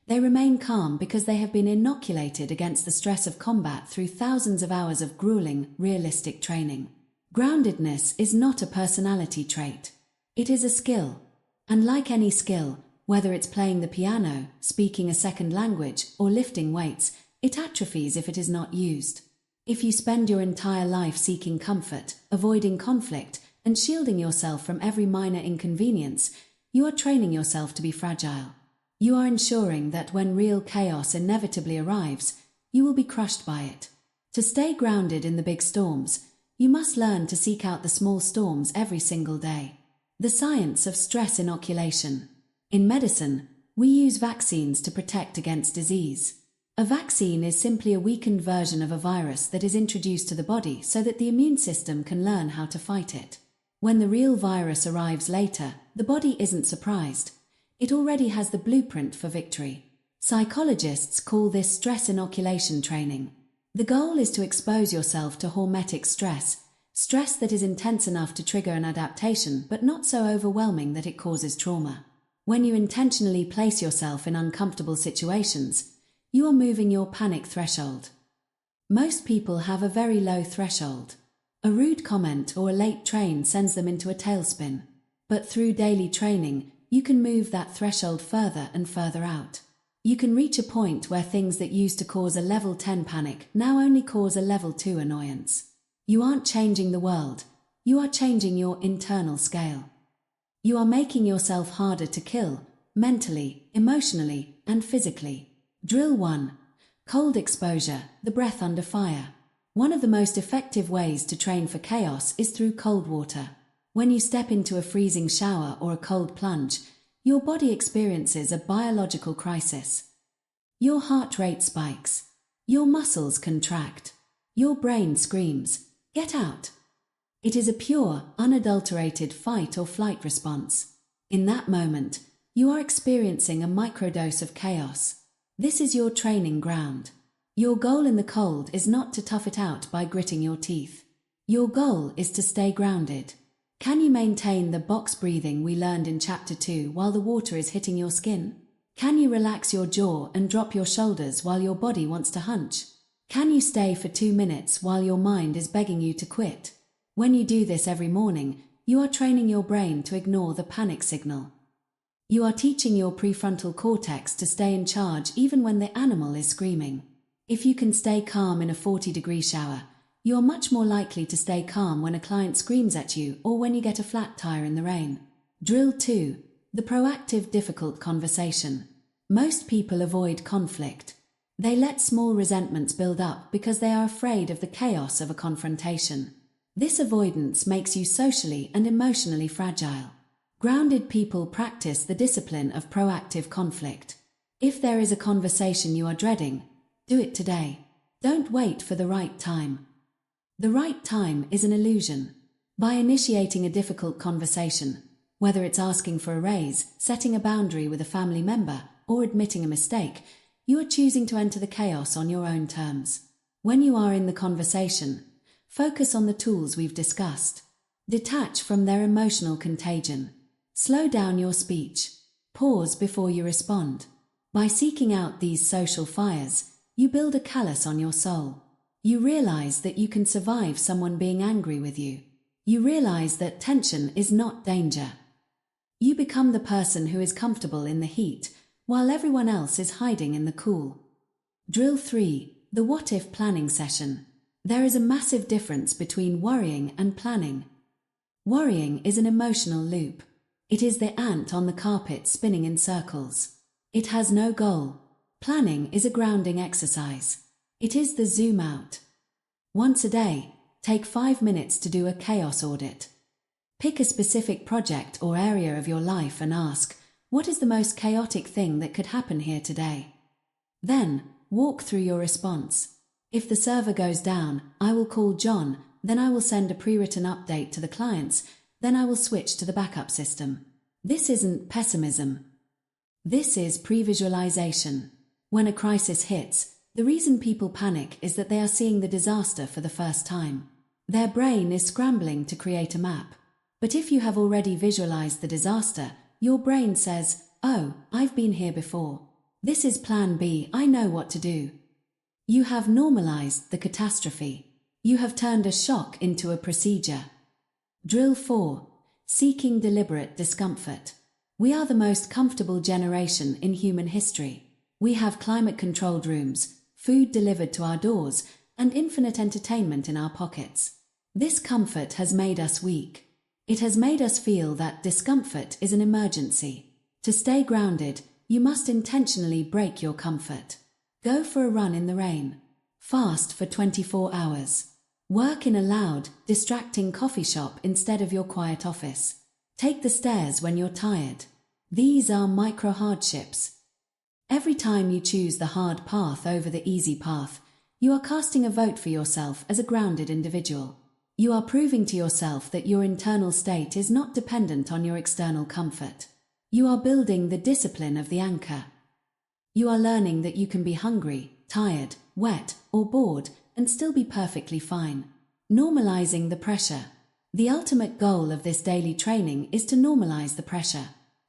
They remain calm because they have been inoculated against the stress of combat through thousands of hours of grueling, realistic training. Groundedness is not a personality trait. It is a skill. And like any skill, whether it's playing the piano, speaking a second language, or lifting weights, it atrophies if it is not used. If you spend your entire life seeking comfort, avoiding conflict, and shielding yourself from every minor inconvenience, you are training yourself to be fragile. You are ensuring that when real chaos inevitably arrives, you will be crushed by it. To stay grounded in the big storms, you must learn to seek out the small storms every single day. The science of stress inoculation. In medicine, we use vaccines to protect against disease. A vaccine is simply a weakened version of a virus that is introduced to the body so that the immune system can learn how to fight it. When the real virus arrives later, the body isn't surprised. It already has the blueprint for victory. Psychologists call this stress inoculation training. The goal is to expose yourself to hormetic stress, stress that is intense enough to trigger an adaptation but not so overwhelming that it causes trauma. When you intentionally place yourself in uncomfortable situations, you are moving your panic threshold. Most people have a very low threshold. A rude comment or a late train sends them into a tailspin. But through daily training, you can move that threshold further and further out. You can reach a point where things that used to cause a level 10 panic now only cause a level 2 annoyance. You aren't changing the world, you are changing your internal scale. You are making yourself harder to kill, mentally, emotionally, and physically. Drill 1. Cold exposure, the breath under fire. One of the most effective ways to train for chaos is through cold water. When you step into a freezing shower or a cold plunge, your body experiences a biological crisis. Your heart rate spikes. Your muscles contract. Your brain screams, "Get out!" It is a pure, unadulterated fight or flight response. In that moment, you are experiencing a microdose of chaos. This is your training ground. Your goal in the cold is not to tough it out by gritting your teeth. Your goal is to stay grounded. Can you maintain the box breathing we learned in Chapter 2 while the water is hitting your skin? Can you relax your jaw and drop your shoulders while your body wants to hunch? Can you stay for 2 minutes while your mind is begging you to quit? When you do this every morning, you are training your brain to ignore the panic signal. You are teaching your prefrontal cortex to stay in charge even when the animal is screaming. If you can stay calm in a 40-degree shower, you are much more likely to stay calm when a client screams at you or when you get a flat tire in the rain. Drill 2. The proactive difficult conversation. Most people avoid conflict. They let small resentments build up because they are afraid of the chaos of a confrontation. This avoidance makes you socially and emotionally fragile. Grounded people practice the discipline of proactive conflict. If there is a conversation you are dreading, do it today. Don't wait for the right time. The right time is an illusion. By initiating a difficult conversation, whether it's asking for a raise, setting a boundary with a family member, or admitting a mistake, you are choosing to enter the chaos on your own terms. When you are in the conversation, Focus on the tools we've discussed. Detach from their emotional contagion. Slow down your speech. Pause before you respond. By seeking out these social fires, you build a callus on your soul. You realize that you can survive someone being angry with you. You realize that tension is not danger. You become the person who is comfortable in the heat, while everyone else is hiding in the cool. Drill 3. The what-if planning session. There is a massive difference between worrying and planning. Worrying is an emotional loop. It is the ant on the carpet spinning in circles. It has no goal. Planning is a grounding exercise. It is the zoom out. Once a day, take 5 minutes to do a chaos audit. Pick a specific project or area of your life and ask, what is the most chaotic thing that could happen here today? Then, walk through your response. If the server goes down, I will call John, then I will send a pre-written update to the clients, then I will switch to the backup system. This isn't pessimism. This is pre-visualization. When a crisis hits, the reason people panic is that they are seeing the disaster for the first time. Their brain is scrambling to create a map. But if you have already visualized the disaster, your brain says, oh, I've been here before. This is plan B, I know what to do. You have normalized the catastrophe. You have turned a shock into a procedure. Drill 4. Seeking deliberate discomfort. We are the most comfortable generation in human history. We have climate-controlled rooms, food delivered to our doors, and infinite entertainment in our pockets. This comfort has made us weak. It has made us feel that discomfort is an emergency. To stay grounded, you must intentionally break your comfort. Go for a run in the rain. Fast for 24 hours. Work in a loud, distracting coffee shop instead of your quiet office. Take the stairs when you're tired. These are micro-hardships. Every time you choose the hard path over the easy path, you are casting a vote for yourself as a grounded individual. You are proving to yourself that your internal state is not dependent on your external comfort. You are building the discipline of the anchor. You are learning that you can be hungry, tired, wet, or bored, and still be perfectly fine. Normalizing the pressure. The ultimate goal of this daily training is to normalize the pressure.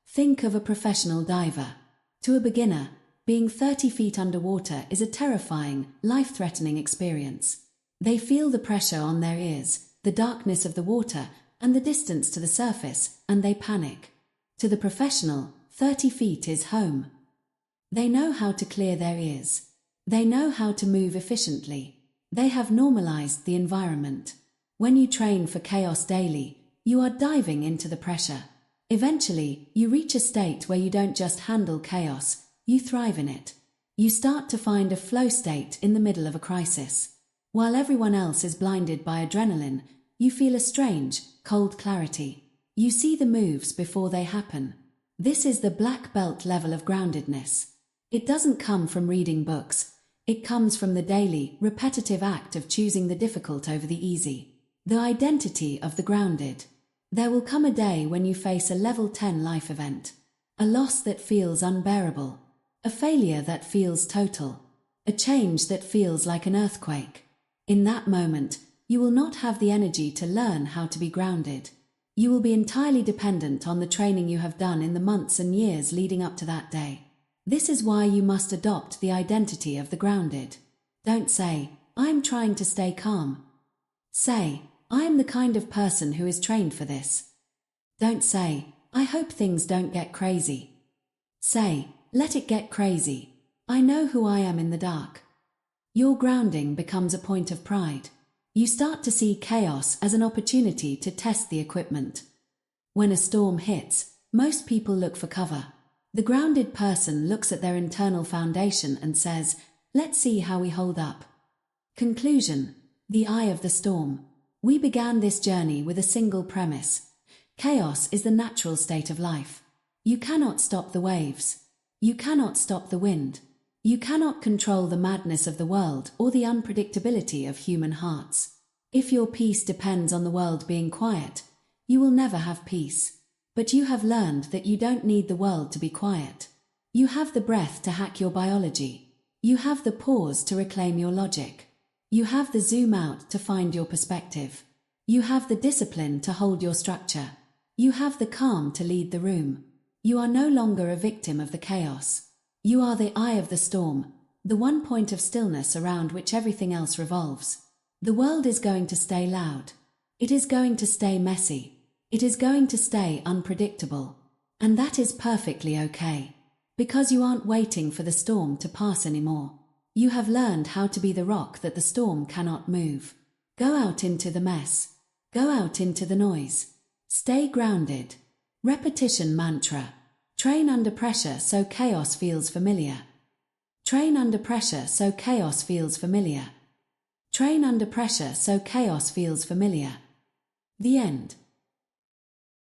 Think of a professional diver. To a beginner, being 30 feet underwater is a terrifying, life-threatening experience. They feel the pressure on their ears, the darkness of the water, and the distance to the surface, and they panic. To the professional, 30 feet is home. They know how to clear their ears. They know how to move efficiently. They have normalized the environment. When you train for chaos daily, you are diving into the pressure. Eventually, you reach a state where you don't just handle chaos, you thrive in it. You start to find a flow state in the middle of a crisis. While everyone else is blinded by adrenaline, you feel a strange, cold clarity. You see the moves before they happen. This is the black belt level of groundedness. It doesn't come from reading books. It comes from the daily, repetitive act of choosing the difficult over the easy. The identity of the grounded. There will come a day when you face a level 10 life event. A loss that feels unbearable. A failure that feels total. A change that feels like an earthquake. In that moment, you will not have the energy to learn how to be grounded. You will be entirely dependent on the training you have done in the months and years leading up to that day. This is why you must adopt the identity of the grounded. Don't say, I'm trying to stay calm. Say, I am the kind of person who is trained for this. Don't say, I hope things don't get crazy. Say, let it get crazy. I know who I am in the dark. Your grounding becomes a point of pride. You start to see chaos as an opportunity to test the equipment. When a storm hits, most people look for cover. The grounded person looks at their internal foundation and says, let's see how we hold up. Conclusion. The eye of the storm. We began this journey with a single premise. Chaos is the natural state of life. You cannot stop the waves. You cannot stop the wind. You cannot control the madness of the world or the unpredictability of human hearts. If your peace depends on the world being quiet, you will never have peace. But you have learned that you don't need the world to be quiet. You have the breath to hack your biology. You have the pause to reclaim your logic. You have the zoom out to find your perspective. You have the discipline to hold your structure. You have the calm to lead the room. You are no longer a victim of the chaos. You are the eye of the storm, the one point of stillness around which everything else revolves. The world is going to stay loud. It is going to stay messy. It is going to stay unpredictable. And that is perfectly okay. Because you aren't waiting for the storm to pass anymore. You have learned how to be the rock that the storm cannot move. Go out into the mess. Go out into the noise. Stay grounded. Repetition mantra. Train under pressure so chaos feels familiar. Train under pressure so chaos feels familiar. Train under pressure so chaos feels familiar. The end.